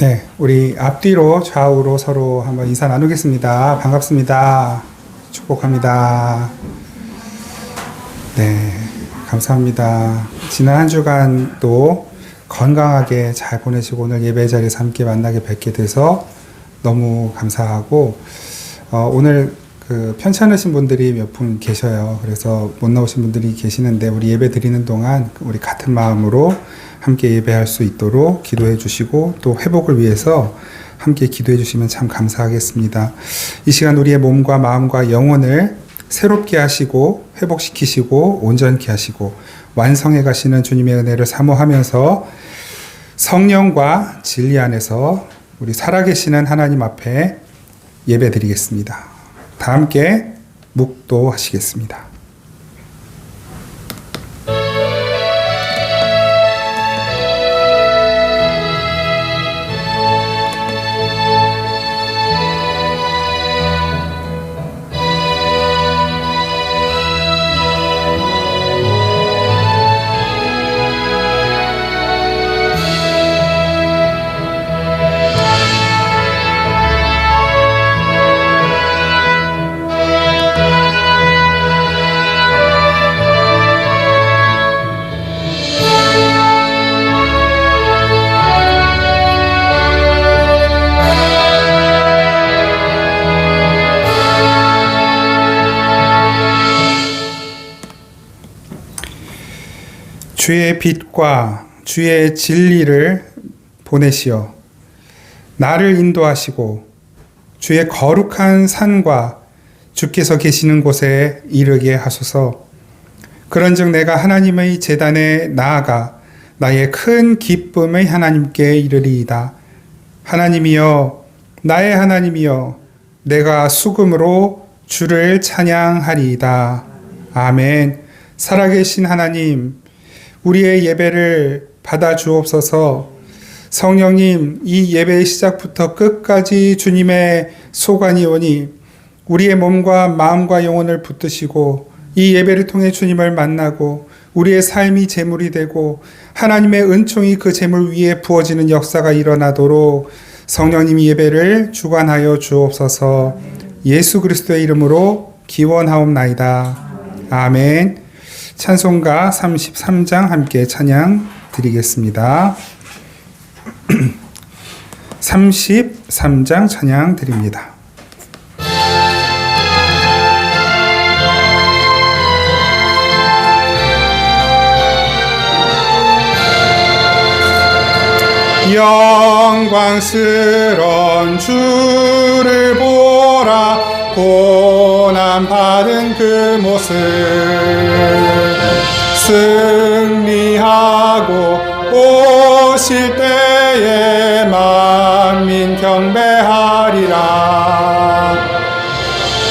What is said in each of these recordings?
네, 우리 앞뒤로 좌우로 서로 한번 인사 나누겠습니다. 반갑습니다. 축복합니다. 네, 감사합니다. 지난 한 주간도 건강하게 잘 보내시고 오늘 예배 자리에서 함께 만나게 뵙게 돼서 너무 감사하고 오늘 편찮으신 분들이 몇 분 계셔요. 그래서 못 나오신 분들이 계시는데 우리 예배 드리는 동안 우리 같은 마음으로 함께 예배할 수 있도록 기도해 주시고 또 회복을 위해서 함께 기도해 주시면 참 감사하겠습니다. 이 시간 우리의 몸과 마음과 영혼을 새롭게 하시고 회복시키시고 온전케 하시고 완성해 가시는 주님의 은혜를 사모하면서 성령과 진리 안에서 우리 살아계시는 하나님 앞에 예배 드리겠습니다. 다 함께 묵도하시겠습니다. 주의 빛과 주의 진리를 보내시어 나를 인도하시고 주의 거룩한 산과 주께서 계시는 곳에 이르게 하소서. 그런즉 내가 하나님의 제단에 나아가 나의 큰 기쁨의 하나님께 이르리이다. 하나님이여, 나의 하나님이여, 내가 수금으로 주를 찬양하리이다. 아멘. 살아계신 하나님, 우리의 예배를 받아 주옵소서. 성령님, 이 예배의 시작부터 끝까지 주님의 소관이 오니 우리의 몸과 마음과 영혼을 붙드시고 이 예배를 통해 주님을 만나고 우리의 삶이 제물이 되고 하나님의 은총이 그 제물 위에 부어지는 역사가 일어나도록 성령님이 예배를 주관하여 주옵소서. 예수 그리스도의 이름으로 기원하옵나이다. 아멘. 찬송가 33장 함께 찬양 드리겠습니다. 33장 찬양 드립니다. 영광스러운 주를 보라. 고난받은 그 모습 승리하고 오실 때에 만민 경배하리라.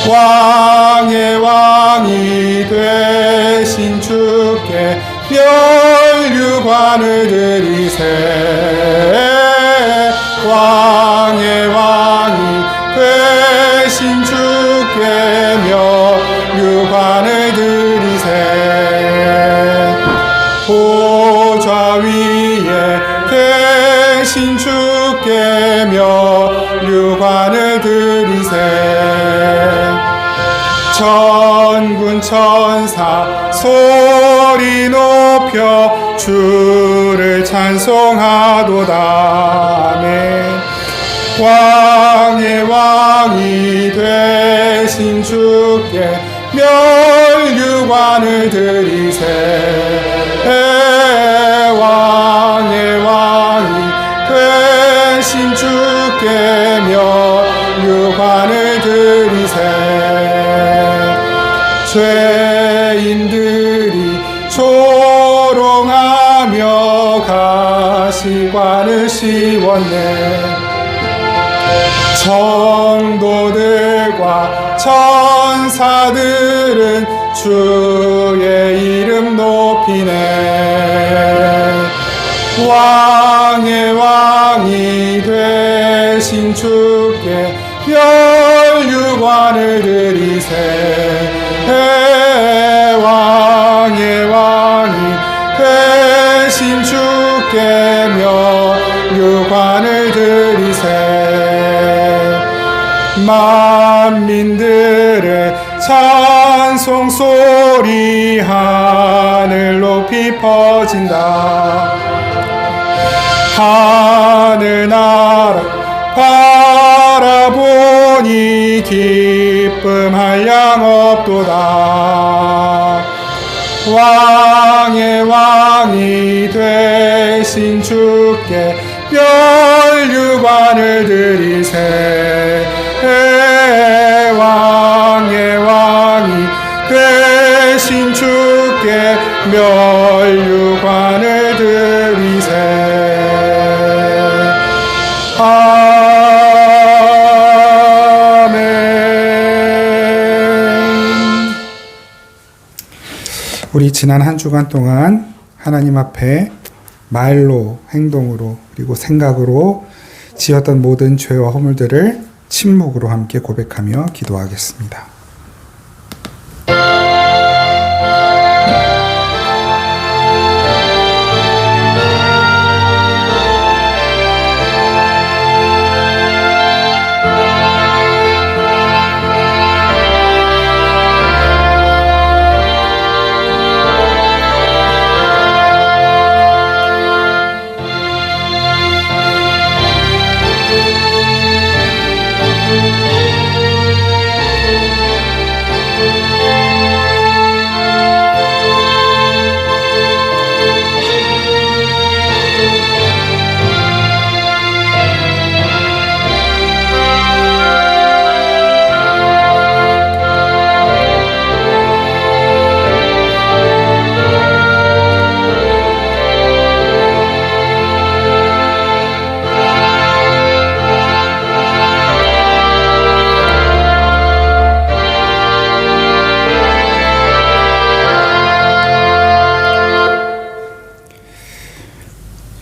왕의 왕이 되신 주께 면류관을 드리세. 왕의 왕이 되신 주께 면류관을 드리세. 보좌 위에 계신 주께 면류관을 드리세. 천군 천사 소리 높여 주를 찬송하도다. 아멘. 왕의 왕이 되신 주께 면류관을 드리세. 왕의 왕이 되신 주께 면류관을 드리세. 죄인들이 조롱하며 가시관을 씌웠네. 성도들과 천사들은 주의 이름 높이네. 왕의 왕이 되신 주께 면류관을 드리세. 왕의 왕이 되신 주께 면류관을 드리세. 만민들의 찬송 소리 하늘 높이 퍼진다. 하늘나라 바라보니 기쁨할 양 없도다. 왕의 왕이 되신 주께 면류관을 드리세. 왕의 왕이 되신 주께 면류관을 드리세. 아멘. 우리 지난 한 주간 동안 하나님 앞에 말로, 행동으로, 그리고 생각으로 지었던 모든 죄와 허물들을 침묵으로 함께 고백하며 기도하겠습니다.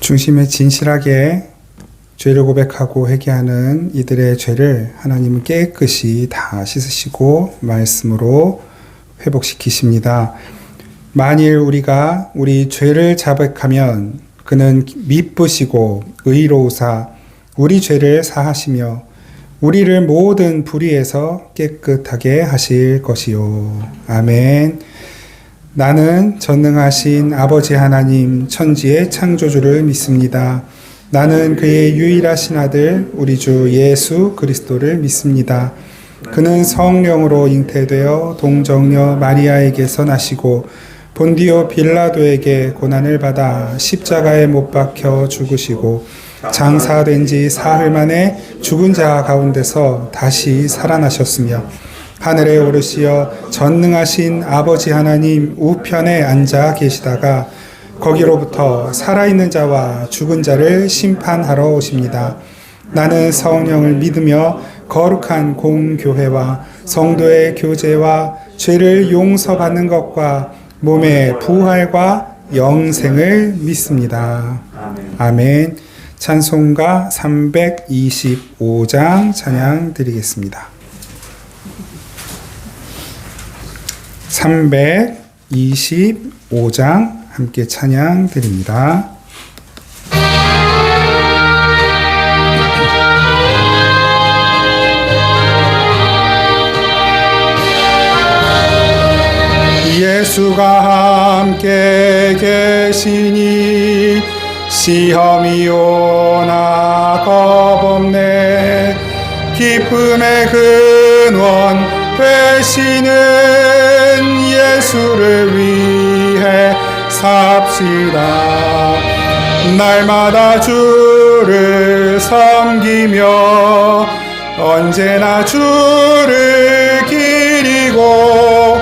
중심에 진실하게 죄를 고백하고 회개하는 이들의 죄를 하나님은 깨끗이 다 씻으시고 말씀으로 회복시키십니다. 만일 우리가 우리 죄를 자백하면 그는 미쁘시고 의로우사 우리 죄를 사하시며 우리를 모든 불의에서 깨끗하게 하실 것이요. 아멘. 나는 전능하신 아버지 하나님 천지의 창조주를 믿습니다. 나는 그의 유일하신 아들 우리 주 예수 그리스도를 믿습니다. 그는 성령으로 잉태되어 동정녀 마리아에게서 나시고 본디오 빌라도에게 고난을 받아 십자가에 못 박혀 죽으시고 장사된 지 사흘 만에 죽은 자 가운데서 다시 살아나셨으며 하늘에 오르시어 전능하신 아버지 하나님 우편에 앉아 계시다가 거기로부터 살아있는 자와 죽은 자를 심판하러 오십니다. 나는 성령을 믿으며 거룩한 공교회와 성도의 교제와 죄를 용서받는 것과 몸의 부활과 영생을 믿습니다. 아멘. 찬송가 325장 찬양 드리겠습니다. 325장 함께 찬양 드립니다. 예수가 함께 계시니 시험이 오나 겁없네. 기쁨의 근원 되시는 예수를 위해 삽시다. 날마다 주를 섬기며 언제나 주를 기리고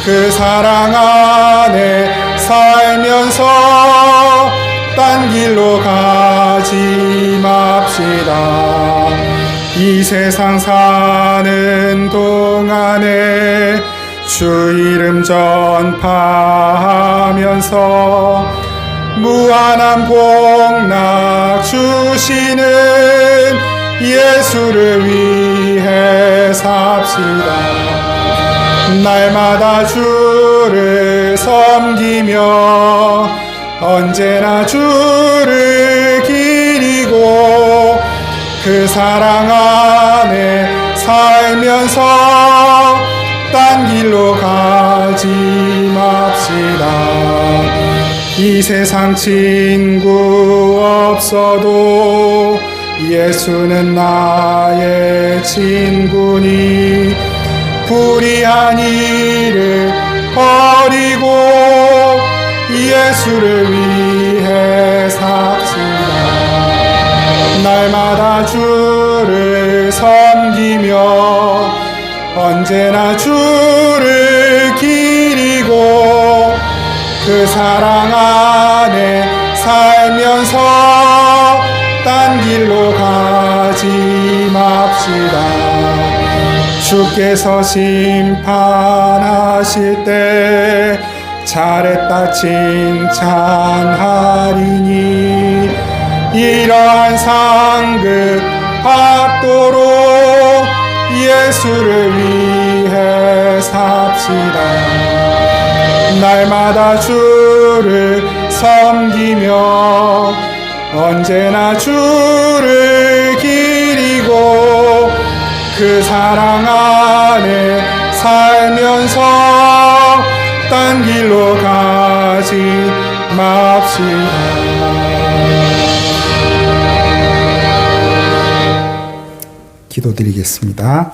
그 사랑 안에 살면서 딴 길로 가지 맙시다. 이 세상 사는 동안에 주 이름 전파하면서 무한한 복락 주시는 예수를 위해 삽시다. 날마다 주를 섬기며 언제나 주를 기리고 그 사랑 안에 살면서 딴 길로 가지 맙시다. 이 세상 친구 없어도 예수는 나의 친구니 불의한 일을 버리고 예수를 위해 삽시다. 날마다 주를 섬기며 언제나 주를 기리고 그 사랑 안에 살면서 딴 길로 가지 맙시다. 주께서 심판하실 때 잘했다 칭찬하리니 이러한 상급 받도록 예수를 위해 삽시다. 날마다 주를 섬기며 언제나 주를 기리고 그 사랑 안에 살면서 딴 길로 가지 맙시다. 기도드리겠습니다.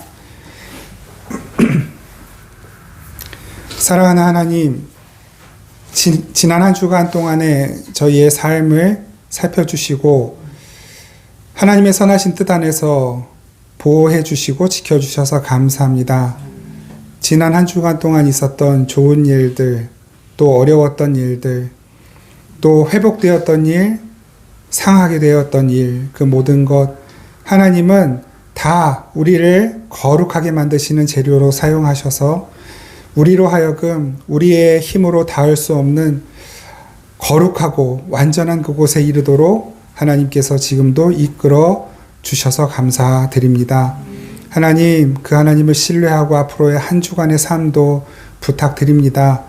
사랑하는 하나님, 지난 한 주간 동안에 저희의 삶을 살펴주시고 하나님의 선하신 뜻 안에서 보호해 주시고 지켜주셔서 감사합니다. 지난 한 주간 동안 있었던 좋은 일들, 또 어려웠던 일들, 또 회복되었던 일, 상하게 되었던 일, 그 모든 것 하나님은 다 우리를 거룩하게 만드시는 재료로 사용하셔서 우리로 하여금 우리의 힘으로 닿을 수 없는 거룩하고 완전한 그곳에 이르도록 하나님께서 지금도 이끌어 주셔서 감사드립니다. 하나님, 그 하나님을 신뢰하고 앞으로의 한 주간의 삶도 부탁드립니다.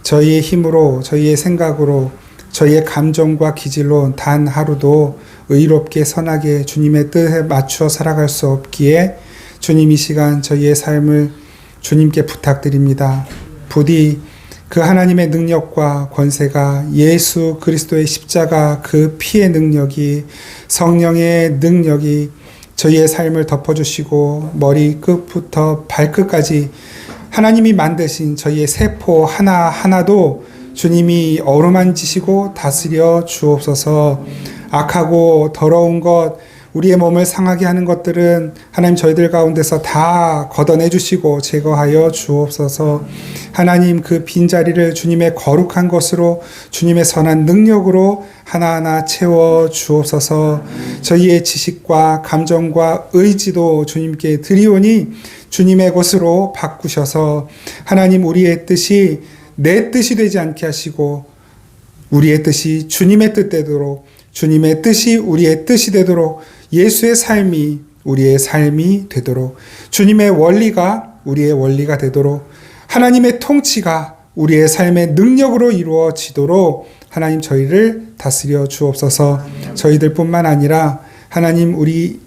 저희의 힘으로, 저희의 생각으로, 저희의 감정과 기질로 단 하루도 의롭게 선하게 주님의 뜻에 맞추어 살아갈 수 없기에 주님 이 시간 저희의 삶을 주님께 부탁드립니다. 부디 그 하나님의 능력과 권세가 예수 그리스도의 십자가 그 피의 능력이 성령의 능력이 저희의 삶을 덮어주시고 머리 끝부터 발끝까지 하나님이 만드신 저희의 세포 하나하나도 주님이 어루만지시고 다스려 주옵소서. 악하고 더러운 것, 우리의 몸을 상하게 하는 것들은 하나님 저희들 가운데서 다 걷어내 주시고 제거하여 주옵소서. 하나님 그 빈자리를 주님의 거룩한 것으로 주님의 선한 능력으로 하나하나 채워 주옵소서. 저희의 지식과 감정과 의지도 주님께 드리오니 주님의 것으로 바꾸셔서 하나님 우리의 뜻이 내 뜻이 되지 않게 하시고 우리의 뜻이 주님의 뜻 되도록 주님의 뜻이 우리의 뜻이 되도록 예수의 삶이 우리의 삶이 되도록 주님의 원리가 우리의 원리가 되도록 하나님의 통치가 우리의 삶의 능력으로 이루어지도록 하나님 저희를 다스려 주옵소서. 저희들뿐만 아니라 하나님 우리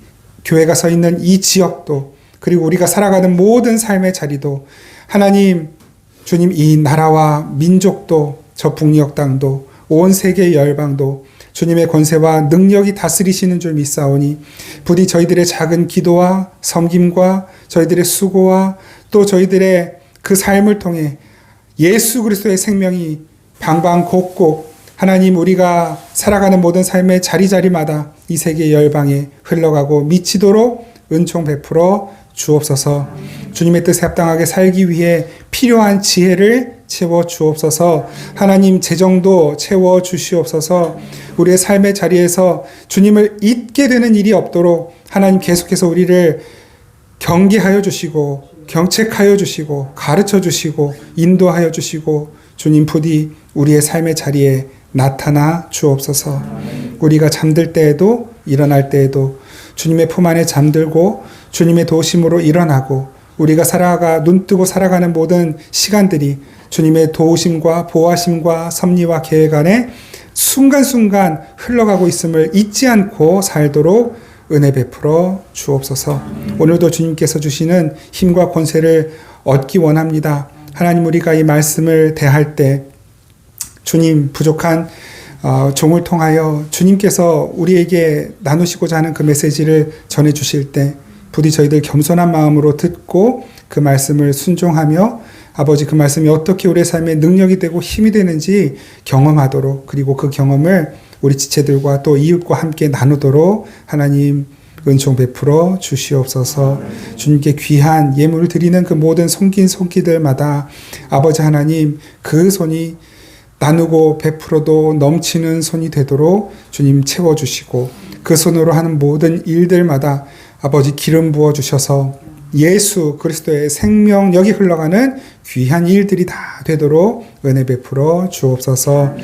교회가 서 있는 이 지역도 그리고 우리가 살아가는 모든 삶의 자리도 하나님 주님 이 나라와 민족도 저 북녘 땅도 온 세계 열방도 주님의 권세와 능력이 다스리시는 줄 믿사오니 부디 저희들의 작은 기도와 섬김과 저희들의 수고와 또 저희들의 그 삶을 통해 예수 그리스도의 생명이 방방곡곡 하나님 우리가 살아가는 모든 삶의 자리자리마다 이 세계 열방에 흘러가고 미치도록 은총 베풀어 주옵소서. 주님의 뜻에 합당하게 살기 위해 필요한 지혜를 채워 주옵소서. 하나님 재정도 채워 주시옵소서. 우리의 삶의 자리에서 주님을 잊게 되는 일이 없도록 하나님 계속해서 우리를 경계하여 주시고 경책하여 주시고 가르쳐 주시고 인도하여 주시고 주님 부디 우리의 삶의 자리에 나타나 주옵소서. 우리가 잠들 때에도 일어날 때에도 주님의 품 안에 잠들고 주님의 도우심으로 일어나고 우리가 눈뜨고 살아가는 모든 시간들이 주님의 도우심과 보호하심과 섭리와 계획 안에 순간순간 흘러가고 있음을 잊지 않고 살도록 은혜 베풀어 주옵소서. 오늘도 주님께서 주시는 힘과 권세를 얻기 원합니다. 하나님, 우리가 이 말씀을 대할 때 주님, 부족한 종을 통하여 주님께서 우리에게 나누시고자 하는 그 메시지를 전해주실 때 부디 저희들 겸손한 마음으로 듣고 그 말씀을 순종하며 아버지, 그 말씀이 어떻게 우리의 삶에 능력이 되고 힘이 되는지 경험하도록, 그리고 그 경험을 우리 지체들과 또 이웃과 함께 나누도록 하나님 은총 베풀어 주시옵소서. 주님께 귀한 예물을 드리는 그 모든 손긴 손기들마다 아버지 하나님, 그 손이 나누고 베풀어도 넘치는 손이 되도록 주님 채워주시고, 그 손으로 하는 모든 일들마다 아버지 기름 부어주셔서 예수 그리스도의 생명력이 흘러가는 귀한 일들이 다 되도록 은혜 베풀어 주옵소서.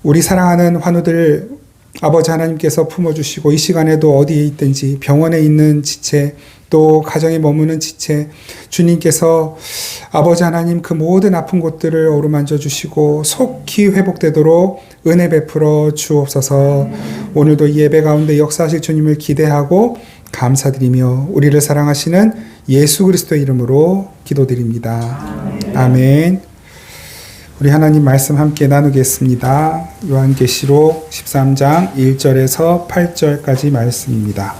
우리 사랑하는 환우들 아버지 하나님께서 품어주시고, 이 시간에도 어디에 있든지 병원에 있는 지체, 또 가정에 머무는 지체, 주님께서 아버지 하나님 그 모든 아픈 곳들을 어루만져 주시고 속히 회복되도록 은혜 베풀어 주옵소서. 오늘도 이 예배 가운데 역사하실 주님을 기대하고 감사드리며 우리를 사랑하시는 예수 그리스도의 이름으로 기도드립니다. 아멘. 우리 하나님 말씀 함께 나누겠습니다. 요한계시록 13장 1절에서 8절까지 말씀입니다.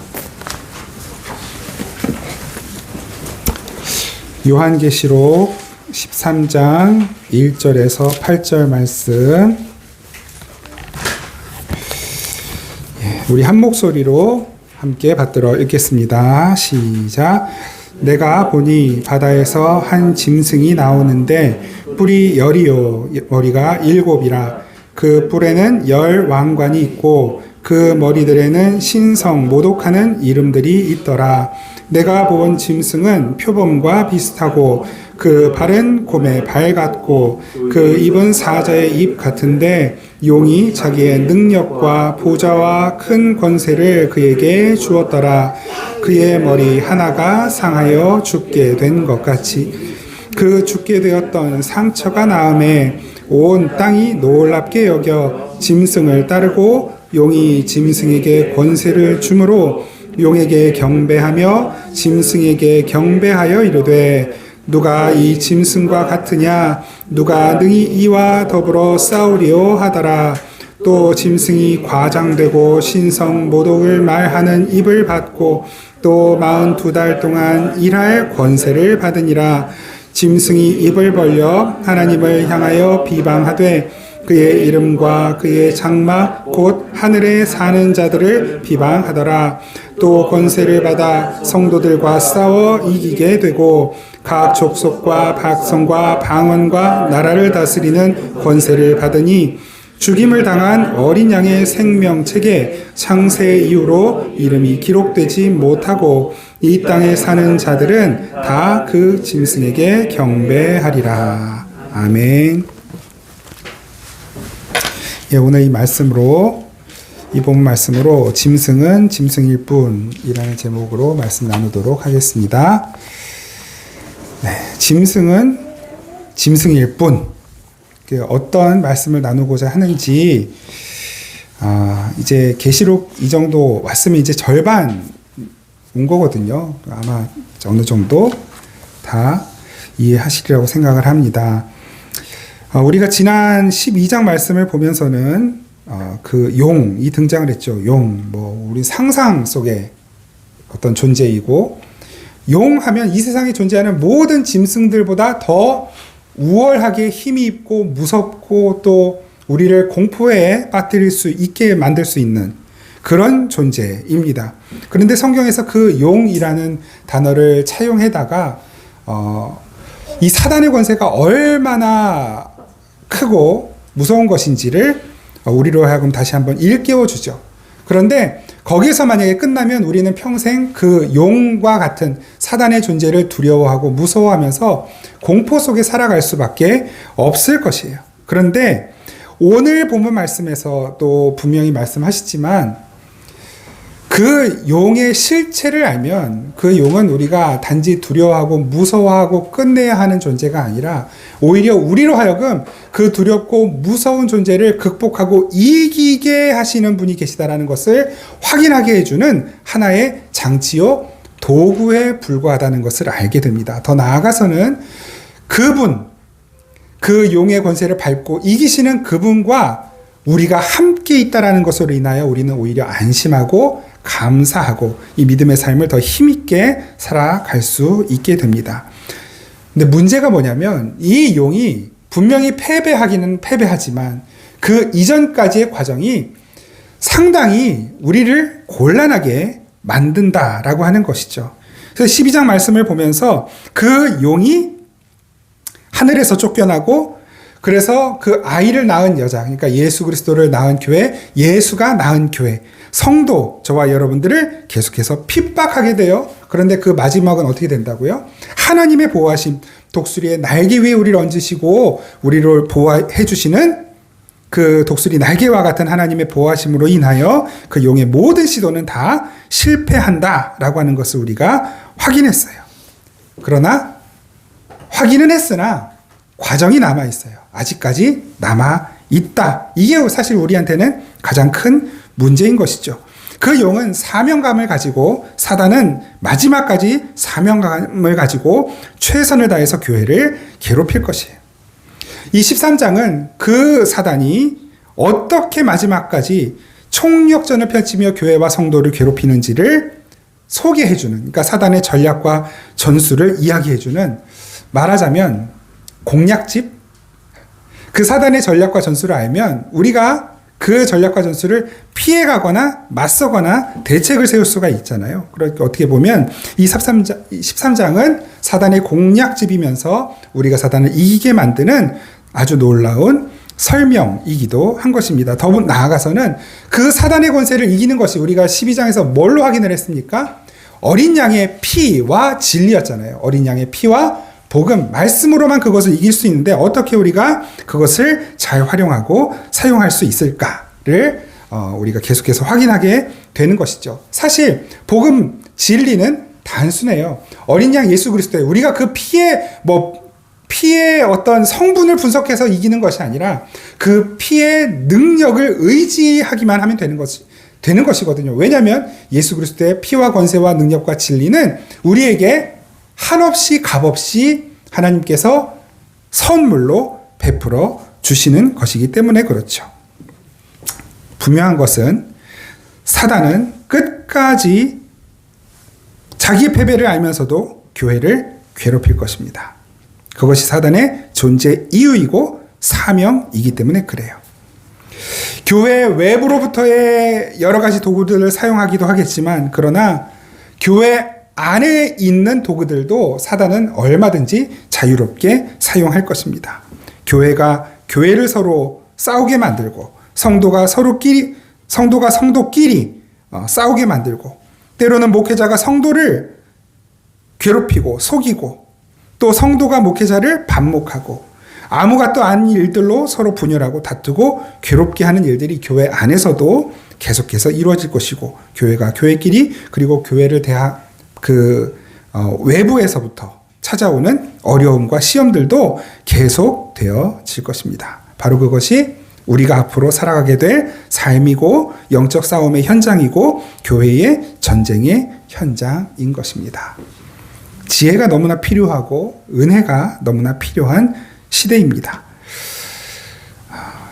요한계시록 13장 1절에서 8절 말씀, 우리 한 목소리로 함께 받들어 읽겠습니다. 시작. 내가 보니 바다에서 한 짐승이 나오는데 뿔이 10이요 머리가 7이라. 그 뿔에는 10 왕관이 있고 그 머리들에는 신성 모독하는 이름들이 있더라. 내가 본 짐승은 표범과 비슷하고 그 발은 곰의 발 같고 그 입은 사자의 입 같은데 용이 자기의 능력과 보좌와 큰 권세를 그에게 주었더라. 그의 머리 하나가 상하여 죽게 된 것 같이 그 죽게 되었던 상처가 나음에 온 땅이 놀랍게 여겨 짐승을 따르고 용이 짐승에게 권세를 주므로 용에게 경배하며 짐승에게 경배하여 이르되 누가 이 짐승과 같으냐 누가 능히 이와 더불어 싸우리요 하더라. 또 짐승이 과장되고 신성 모독을 말하는 입을 받고 또 42달 동안 일할 권세를 받으니라. 짐승이 입을 벌려 하나님을 향하여 비방하되 그의 이름과 그의 장막 곧 하늘에 사는 자들을 비방하더라. 또 권세를 받아 성도들과 싸워 이기게 되고 각 족속과 백성과 방언과 나라를 다스리는 권세를 받으니 죽임을 당한 어린 양의 생명책에 창세 이후로 이름이 기록되지 못하고 이 땅에 사는 자들은 다 그 짐승에게 경배하리라. 아멘. 예, 오늘 이 말씀으로, 이 본 말씀으로 짐승은 짐승일 뿐이라는 제목으로 말씀 나누도록 하겠습니다. 네, 짐승은 짐승일 뿐. 어떤 말씀을 나누고자 하는지, 이제 계시록 이 정도 왔으면 이제 절반 온 거거든요. 아마 어느 정도 다 이해하시리라고 생각을 합니다. 우리가 지난 12장 말씀을 보면서는 그 용이 등장을 했죠. 용, 우리 상상 속의 어떤 존재이고, 용하면 이 세상에 존재하는 모든 짐승들보다 더 우월하게 힘이 있고 무섭고 또 우리를 공포에 빠뜨릴 수 있게 만들 수 있는 그런 존재입니다. 그런데 성경에서 그 용이라는 단어를 차용해다가 이 사단의 권세가 얼마나 크고 무서운 것인지를 우리로 하여금 다시 한번 일깨워 주죠. 그런데 거기서 만약에 끝나면 우리는 평생 그 용과 같은 사단의 존재를 두려워하고 무서워하면서 공포 속에 살아갈 수밖에 없을 것이에요. 그런데 오늘 본문 말씀에서 또 분명히 말씀하시지만 그 용의 실체를 알면 그 용은 우리가 단지 두려워하고 무서워하고 끝내야 하는 존재가 아니라 오히려 우리로 하여금 그 두렵고 무서운 존재를 극복하고 이기게 하시는 분이 계시다라는 것을 확인하게 해주는 하나의 장치요 도구에 불과하다는 것을 알게 됩니다. 더 나아가서는 그 용의 권세를 밟고 이기시는 그분과 우리가 함께 있다라는 것으로 인하여 우리는 오히려 안심하고 감사하고 이 믿음의 삶을 더 힘있게 살아갈 수 있게 됩니다. 근데 문제가 뭐냐면 이 용이 분명히 패배하기는 패배하지만 그 이전까지의 과정이 상당히 우리를 곤란하게 만든다라고 하는 것이죠. 그래서 12장 말씀을 보면서 그 용이 하늘에서 쫓겨나고 그래서 그 아이를 낳은 여자, 그러니까 예수 그리스도를 낳은 교회, 예수가 낳은 교회, 성도, 저와 여러분들을 계속해서 핍박하게 돼요. 그런데 그 마지막은 어떻게 된다고요? 하나님의 보호하심, 독수리의 날개 위에 우리를 얹으시고 우리를 보호해 주시는 그 독수리 날개와 같은 하나님의 보호하심으로 인하여 그 용의 모든 시도는 다 실패한다라고 하는 것을 우리가 확인했어요. 그러나 확인은 했으나 과정이 남아있어요. 아직까지 남아있다. 이게 사실 우리한테는 가장 큰 문제인 것이죠. 그 용은 사명감을 가지고 사단은 마지막까지 사명감을 가지고 최선을 다해서 교회를 괴롭힐 것이에요. 이 13장은 그 사단이 어떻게 마지막까지 총력전을 펼치며 교회와 성도를 괴롭히는지를 소개해주는, 그러니까 사단의 전략과 전술을 이야기해주는, 말하자면 공략집? 그 사단의 전략과 전술을 알면 우리가 그 전략과 전술을 피해가거나 맞서거나 대책을 세울 수가 있잖아요. 그러니까 어떻게 보면 이 13장은 사단의 공략집이면서 우리가 사단을 이기게 만드는 아주 놀라운 설명이기도 한 것입니다. 더 나아가서는 그 사단의 권세를 이기는 것이 우리가 12장에서 뭘로 확인을 했습니까? 어린 양의 피와 진리였잖아요. 어린 양의 피와 복음, 말씀으로만 그것을 이길 수 있는데 어떻게 우리가 그것을 잘 활용하고 사용할 수 있을까를 우리가 계속해서 확인하게 되는 것이죠. 사실 복음, 진리는 단순해요. 어린 양 예수 그리스도에 우리가 그 피의 어떤 성분을 분석해서 이기는 것이 아니라 그 피의 능력을 의지하기만 하면 되는 것이거든요. 왜냐하면 예수 그리스도의 피와 권세와 능력과 진리는 우리에게 한없이 값없이 하나님께서 선물로 베풀어 주시는 것이기 때문에 그렇죠. 분명한 것은 사단은 끝까지 자기의 패배를 알면서도 교회를 괴롭힐 것입니다. 그것이 사단의 존재 이유이고 사명이기 때문에 그래요. 교회 외부로부터의 여러 가지 도구들을 사용하기도 하겠지만 그러나 교회 안에 있는 도구들도 사단은 얼마든지 자유롭게 사용할 것입니다. 교회가 교회를 서로 싸우게 만들고 성도가 성도끼리 싸우게 만들고 때로는 목회자가 성도를 괴롭히고 속이고 또 성도가 목회자를 반목하고 아무것도 아닌 일들로 서로 분열하고 다투고 괴롭게 하는 일들이 교회 안에서도 계속해서 이루어질 것이고 교회가 교회끼리 그리고 교회를 외부에서부터 찾아오는 어려움과 시험들도 계속 되어질 것입니다. 바로 그것이 우리가 앞으로 살아가게 될 삶이고 영적 싸움의 현장이고 교회의 전쟁의 현장인 것입니다. 지혜가 너무나 필요하고 은혜가 너무나 필요한 시대입니다.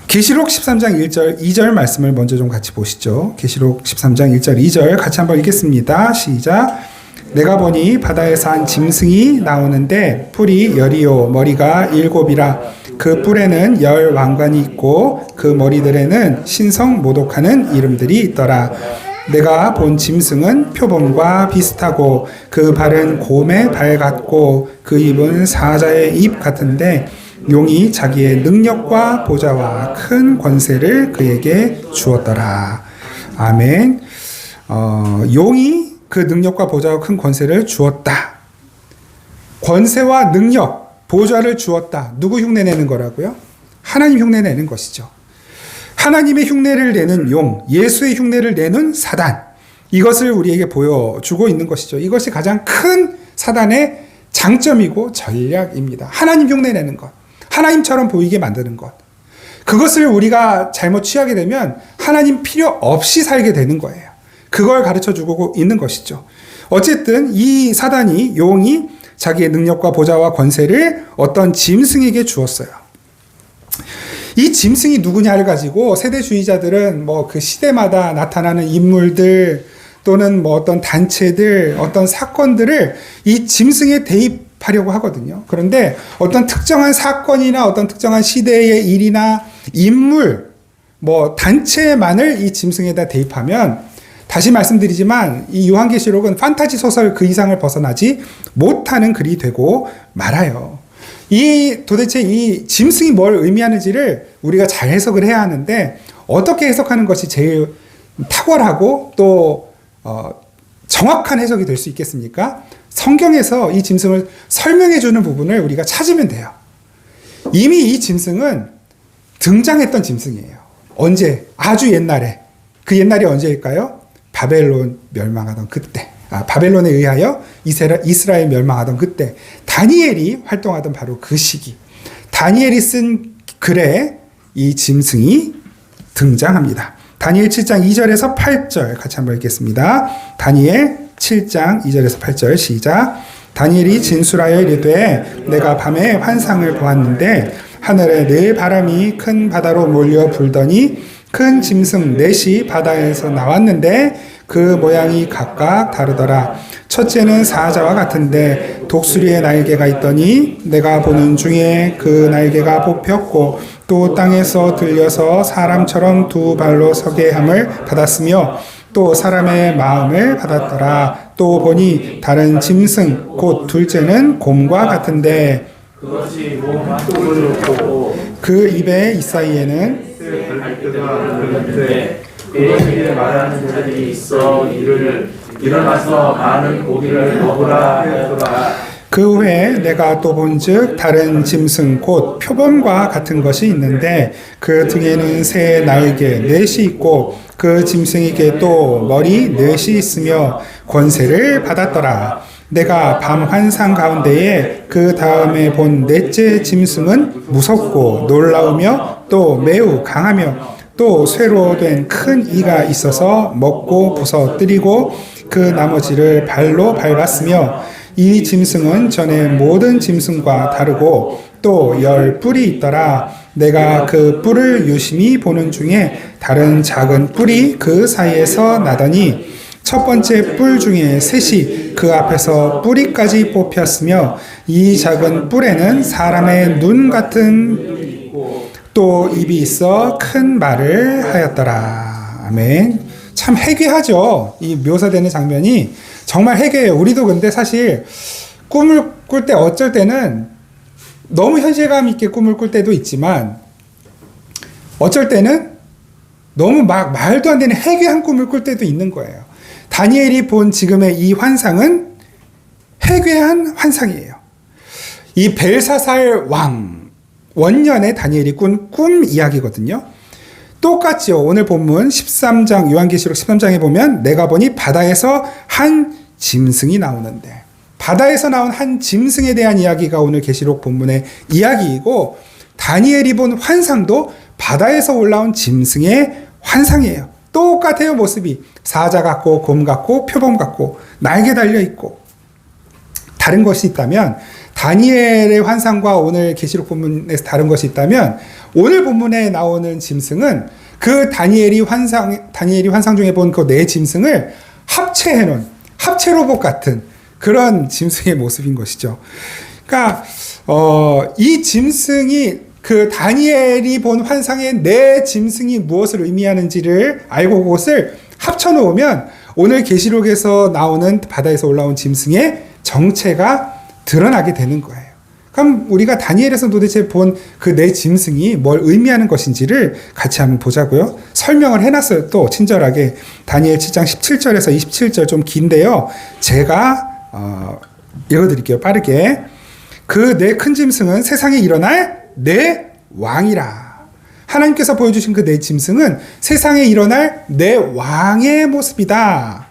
계시록 13장 1절 2절 말씀을 먼저 좀 같이 보시죠. 계시록 13장 1절 2절 같이 한번 읽겠습니다. 시작. 내가 보니 바다에서 한 짐승이 나오는데 뿔이 10이요 머리가 7이라 그 뿔에는 10 왕관이 있고 그 머리들에는 신성 모독하는 이름들이 있더라. 내가 본 짐승은 표범과 비슷하고 그 발은 곰의 발 같고 그 입은 사자의 입 같은데 용이 자기의 능력과 보좌와 큰 권세를 그에게 주었더라. 아멘. 용이 그 능력과 보좌와 큰 권세를 주었다. 권세와 능력, 보좌를 주었다. 누구 흉내내는 거라고요? 하나님 흉내내는 것이죠. 하나님의 흉내를 내는 용, 예수의 흉내를 내는 사단, 이것을 우리에게 보여주고 있는 것이죠. 이것이 가장 큰 사단의 장점이고 전략입니다. 하나님 흉내내는 것, 하나님처럼 보이게 만드는 것. 그것을 우리가 잘못 취하게 되면 하나님 필요 없이 살게 되는 거예요. 그걸 가르쳐주고 있는 것이죠. 어쨌든 이 사단이, 용이 자기의 능력과 보좌와 권세를 어떤 짐승에게 주었어요. 이 짐승이 누구냐를 가지고 세대주의자들은 뭐 그 시대마다 나타나는 인물들 또는 뭐 어떤 단체들, 어떤 사건들을 이 짐승에 대입하려고 하거든요. 그런데 어떤 특정한 사건이나 어떤 특정한 시대의 일이나 인물, 뭐 단체만을 이 짐승에다 대입하면, 다시 말씀드리지만 이 요한계시록은 판타지 소설 그 이상을 벗어나지 못하는 글이 되고 말아요. 도대체 이 짐승이 뭘 의미하는지를 우리가 잘 해석을 해야 하는데, 어떻게 해석하는 것이 제일 탁월하고 또 정확한 해석이 될 수 있겠습니까? 성경에서 이 짐승을 설명해 주는 부분을 우리가 찾으면 돼요. 이미 이 짐승은 등장했던 짐승이에요. 언제? 아주 옛날에. 그 옛날이 언제일까요? 바벨론 멸망하던 그때. 바벨론에 의하여 이스라엘 멸망하던 그때. 다니엘이 활동하던 바로 그 시기. 다니엘이 쓴 글에 이 짐승이 등장합니다. 다니엘 7장 2절에서 8절 같이 한번 읽겠습니다. 다니엘 7장 2절에서 8절 시작. 다니엘이 진술하여 이르되 내가 밤에 환상을 보았는데 하늘에 네 바람이 큰 바다로 몰려 불더니 큰 짐승 넷이 바다에서 나왔는데 그 모양이 각각 다르더라. 첫째는 사자와 같은데 독수리의 날개가 있더니 내가 보는 중에 그 날개가 뽑혔고 또 땅에서 들려서 사람처럼 두 발로 서게 함을 받았으며 또 사람의 마음을 받았더라. 또 보니 다른 짐승 곧 둘째는 곰과 같은데 그 입의 이사이에는 그에게 말하는 자들이 있어 이르를 일어나서 많은 고기를 먹으라 하였더라. 그 후에 내가 또 본즉 다른 짐승 곧 표범과 같은 것이 있는데 그 등에는 새 날개 넷이 있고 그 짐승에게 또 머리 넷이 있으며 권세를 받았더라. 내가 밤 환상 가운데에 그 다음에 본 넷째 짐승은 무섭고 놀라우며 또 매우 강하며 또 쇠로 된 큰 이가 있어서 먹고 부서뜨리고 그 나머지를 발로 밟았으며 이 짐승은 전에 모든 짐승과 다르고 또 10뿔이 있더라. 내가 그 뿔을 유심히 보는 중에 다른 작은 뿔이 그 사이에서 나더니 첫 번째 뿔 중에 셋이 그 앞에서 뿌리까지 뽑혔으며 이 작은 뿔에는 사람의 눈 같은 또 입이 있어 큰 말을 하였더라. 아멘. 참 해괴하죠. 이 묘사되는 장면이 정말 해괴해요. 우리도 근데 사실 꿈을 꿀 때 어쩔 때는 너무 현실감 있게 꿈을 꿀 때도 있지만 어쩔 때는 너무 막 말도 안 되는 해괴한 꿈을 꿀 때도 있는 거예요. 다니엘이 본 지금의 이 환상은 해괴한 환상이에요. 이 벨사살 왕 원년에 다니엘이 꾼 꿈 이야기거든요. 똑같죠. 오늘 본문 13장 요한계시록 13장에 보면 내가 보니 바다에서 한 짐승이 나오는데, 바다에서 나온 한 짐승에 대한 이야기가 오늘 계시록 본문의 이야기이고, 다니엘이 본 환상도 바다에서 올라온 짐승의 환상이에요. 똑같아요. 모습이 사자 같고 곰 같고 표범 같고 날개 달려 있고. 다른 것이 있다면, 다니엘의 환상과 오늘 계시록 본문에서 다른 것이 있다면, 오늘 본문에 나오는 짐승은 그 다니엘이 환상 중에 본 그 네 짐승을 합체해 놓은 합체 로봇 같은 그런 짐승의 모습인 것이죠. 그러니까 이 짐승이 그 다니엘이 본 환상의 네 짐승이 무엇을 의미하는지를 알고 그것을 합쳐 놓으면 오늘 계시록에서 나오는 바다에서 올라온 짐승의 정체가 드러나게 되는 거예요. 그럼 우리가 다니엘에서 도대체 본 그 네 짐승이 뭘 의미하는 것인지를 같이 한번 보자고요. 설명을 해놨어요. 또 친절하게 다니엘 7장 17절에서 27절 좀 긴데요. 제가 읽어드릴게요. 빠르게. 그 네 큰 짐승은 세상에 일어날 네 왕이라. 하나님께서 보여주신 그 네 짐승은 세상에 일어날 네 왕의 모습이다.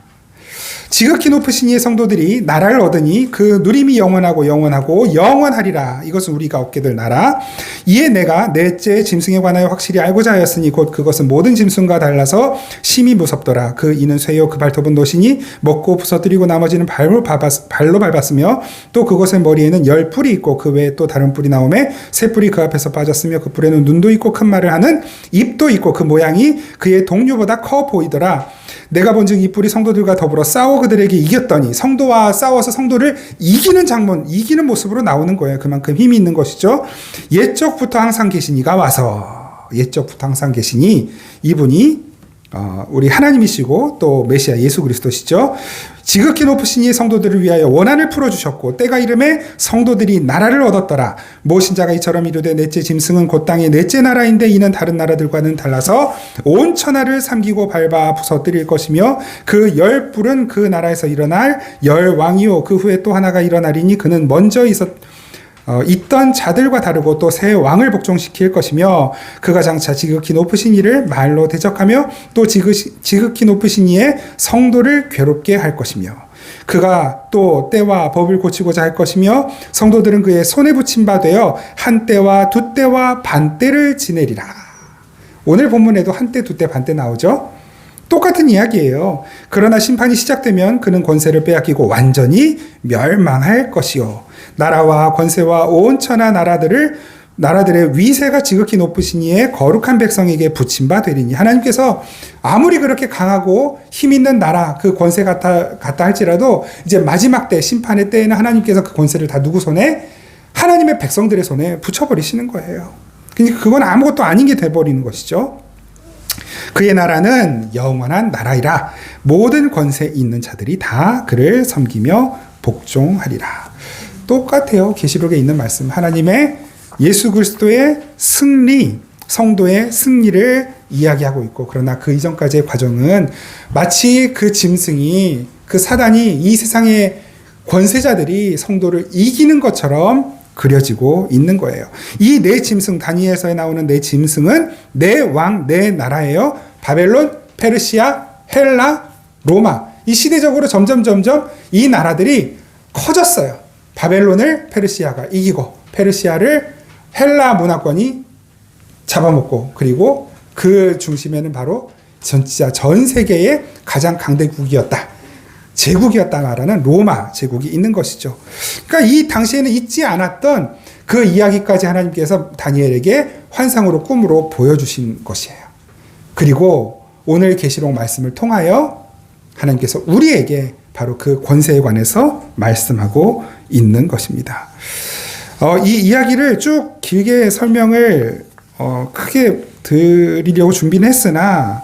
지극히 높으신 이의 성도들이 나라를 얻으니 그 누림이 영원하고 영원하고 영원하리라. 이것은 우리가 얻게 될 나라. 이에 내가 넷째 짐승에 관하여 확실히 알고자 하였으니 곧 그것은 모든 짐승과 달라서 심히 무섭더라. 그 이는 쇠요 그 발톱은 노시니 먹고 부서뜨리고 나머지는 발로 밟았으며 또 그것의 머리에는 10뿔이 있고 그 외에 또 다른 뿔이 나오매 새 뿔이 그 앞에서 빠졌으며 그 뿔에는 눈도 있고 큰 말을 하는 입도 있고 그 모양이 그의 동류보다 커 보이더라. 내가 본즉 이 뿔이 성도들과 더불어 싸워 그들에게 이겼더니, 성도와 싸워서 성도를 이기는 장면, 이기는 모습으로 나오는 거예요. 그만큼 힘이 있는 것이죠. 옛적부터 항상 계신 이가 와서, 옛적부터 항상 계시니 이분이 우리 하나님이시고 또 메시아 예수 그리스도시죠. 지극히 높으신 이의 성도들을 위하여 원한을 풀어주셨고 때가 이름에 성도들이 나라를 얻었더라. 모신 자가 이처럼 이르되 넷째 짐승은 곧 땅의 넷째 나라인데 이는 다른 나라들과는 달라서 온 천하를 삼키고 밟아 부서뜨릴 것이며 그 10뿔은 그 나라에서 일어날 10왕이요 그 후에 또 하나가 일어나리니 그는 먼저 있던 자들과 다르고 또 새 왕을 복종시킬 것이며 그가 장차 지극히 높으신 이를 말로 대적하며 또 지극히 높으신 이의 성도를 괴롭게 할 것이며 그가 또 때와 법을 고치고자 할 것이며 성도들은 그의 손에 붙임 바 되어 한 때와 두 때와 반 때를 지내리라. 오늘 본문에도 한 때, 두 때, 반 때 나오죠. 똑같은 이야기예요. 그러나 심판이 시작되면 그는 권세를 빼앗기고 완전히 멸망할 것이요 나라와 권세와 온 천하 나라들의 위세가 지극히 높으신 이의 거룩한 백성에게 붙임 바 되리니. 하나님께서 아무리 그렇게 강하고 힘 있는 나라, 그 권세 같다 할지라도 이제 마지막 때, 심판의 때에는 하나님께서 그 권세를 다 누구 손에? 하나님의 백성들의 손에 붙여버리시는 거예요. 그러니까 그건 아무것도 아닌 게 돼버리는 것이죠. 그의 나라는 영원한 나라이라. 모든 권세 있는 자들이 다 그를 섬기며 복종하리라. 똑같아요. 계시록에 있는 말씀. 하나님의 예수 그리스도의 승리, 성도의 승리를 이야기하고 있고, 그러나 그 이전까지의 과정은 마치 그 짐승이, 그 사단이 이 세상의 권세자들이 성도를 이기는 것처럼 그려지고 있는 거예요. 이 네 짐승, 다니엘서에 나오는 네 짐승은 네 왕, 네 나라예요. 바벨론, 페르시아, 헬라, 로마. 이 시대적으로 점점 이 나라들이 커졌어요. 바벨론을 페르시아가 이기고 페르시아를 헬라 문화권이 잡아먹고, 그리고 그 중심에는 바로 진짜 전 세계의 가장 강대국이었다, 제국이었다라는 로마 제국이 있는 것이죠. 그러니까 이 당시에는 잊지 않았던 그 이야기까지 하나님께서 다니엘에게 환상으로, 꿈으로 보여주신 것이에요. 그리고 오늘 계시록 말씀을 통하여 하나님께서 우리에게 바로 그 권세에 관해서 말씀하고 있는 것입니다. 이 이야기를 쭉 길게 설명을 크게 드리려고 준비는 했으나,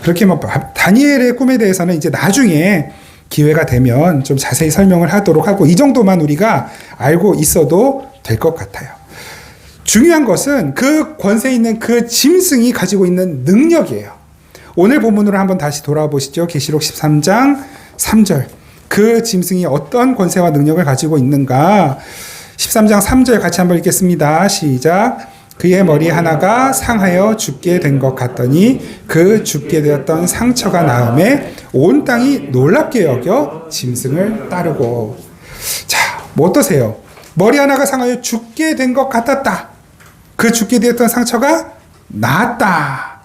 그렇게 다니엘의 꿈에 대해서는 이제 나중에 기회가 되면 좀 자세히 설명을 하도록 하고, 이 정도만 우리가 알고 있어도 될 것 같아요. 중요한 것은 그 권세 있는 그 짐승이 가지고 있는 능력이에요. 오늘 본문으로 한번 다시 돌아보시죠. 계시록 13장 3절. 그 짐승이 어떤 권세와 능력을 가지고 있는가? 13장 3절 같이 한번 읽겠습니다. 시작. 그의 머리 하나가 상하여 죽게 된 것 같더니 그 죽게 되었던 상처가 나음에 온 땅이 놀랍게 여겨 짐승을 따르고. 자, 뭐 어떠세요? 머리 하나가 상하여 죽게 된 것 같았다. 그 죽게 되었던 상처가 나았다.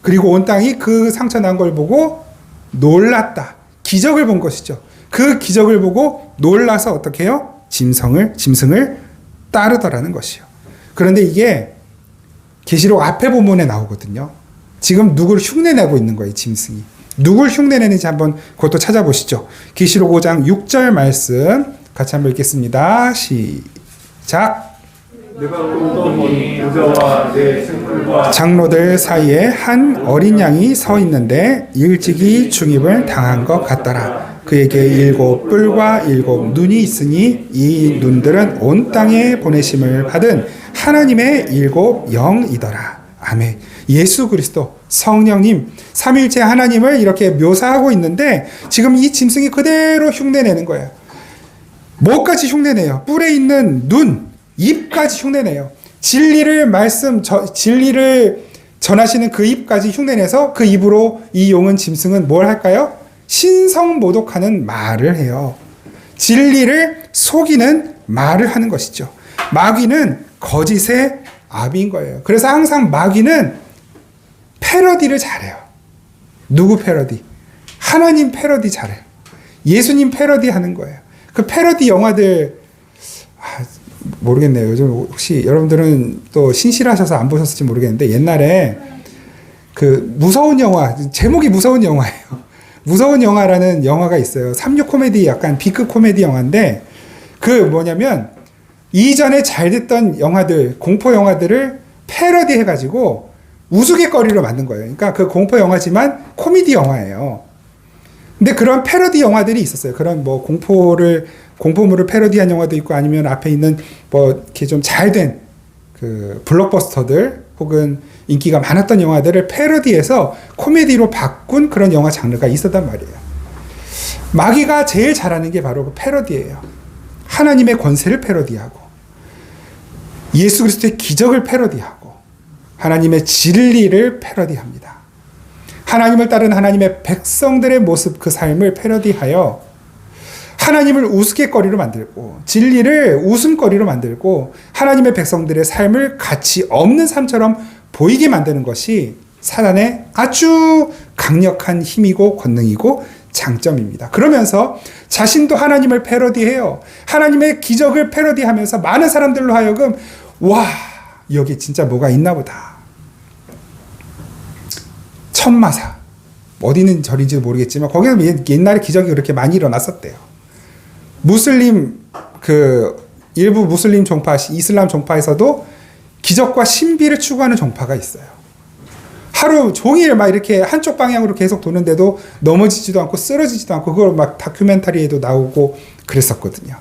그리고 온 땅이 그 상처 난 걸 보고 놀랐다. 기적을 본 것이죠. 그 기적을 보고 놀라서 어떻게 해요? 짐승을 따르더라는 것이요. 그런데 이게 계시록 앞에 본문에 나오거든요. 지금 누구를 흉내내고 있는 거예요, 짐승이. 누굴 흉내내는지 한번 그것도 찾아보시죠. 계시록 5장 6절 말씀 같이 한번 읽겠습니다. 시작. 내가 꿈도 보니 부자와 내 생물과 장로들 사이에 한 어린 양이 서 있는데 일찍이 중입을 당한 것 같더라. 그에게 7 뿔과 7 눈이 있으니 이 눈들은 온 땅에 보내심을 받은 하나님의 7 영이더라. 아멘. 예수 그리스도, 성령님, 삼위일체 하나님을 이렇게 묘사하고 있는데 지금 이 짐승이 그대로 흉내내는 거예요. 뭐까지 흉내내요? 뿔에 있는 눈, 입까지 흉내내요. 진리를 전하시는 그 입까지 흉내내서 그 입으로 이 용은 짐승은 뭘 할까요? 신성모독하는 말을 해요. 진리를 속이는 말을 하는 것이죠. 마귀는 거짓의 아비인 거예요. 그래서 항상 마귀는 패러디를 잘해요. 누구 패러디? 하나님 패러디 잘해요. 예수님 패러디 하는 거예요. 그 패러디 영화들 모르겠네요. 요즘 혹시 여러분들은 또 신실하셔서 안 보셨을지 모르겠는데 옛날에 그 무서운 영화, 제목이 무서운 영화예요. 무서운 영화라는 영화가 있어요. 36 코미디, 약간 B급 코미디 영화인데 그 뭐냐면 이전에 잘 됐던 영화들, 공포 영화들을 패러디 해가지고 우스갯거리로 만든 거예요. 그러니까 그 공포 영화지만 코미디 영화예요. 근데 그런 패러디 영화들이 있었어요. 그런 뭐 공포물을 패러디한 영화도 있고 아니면 앞에 있는 뭐 이렇게 좀 잘 된 그 블록버스터들 혹은 인기가 많았던 영화들을 패러디해서 코미디로 바꾼 그런 영화 장르가 있었단 말이에요. 마귀가 제일 잘하는 게 바로 그 패러디예요. 하나님의 권세를 패러디하고 예수 그리스도의 기적을 패러디하고 하나님의 진리를 패러디합니다. 하나님을 따르는 하나님의 백성들의 모습, 그 삶을 패러디하여 하나님을 우스갯거리로 만들고 진리를 웃음거리로 만들고 하나님의 백성들의 삶을 가치 없는 삶처럼 보이게 만드는 것이 사단의 아주 강력한 힘이고 권능이고 장점입니다. 그러면서 자신도 하나님을 패러디해요. 하나님의 기적을 패러디하면서 많은 사람들로 하여금 와, 여기 진짜 뭐가 있나 보다. 천마사. 어디는 절인지 모르겠지만 거기는 옛날에 기적이 그렇게 많이 일어났었대요. 무슬림 일부 무슬림 종파, 이슬람 종파에서도 기적과 신비를 추구하는 종파가 있어요. 하루 종일 막 이렇게 한쪽 방향으로 계속 도는데도 넘어지지도 않고 쓰러지지도 않고 그걸 막 다큐멘터리에도 나오고 그랬었거든요.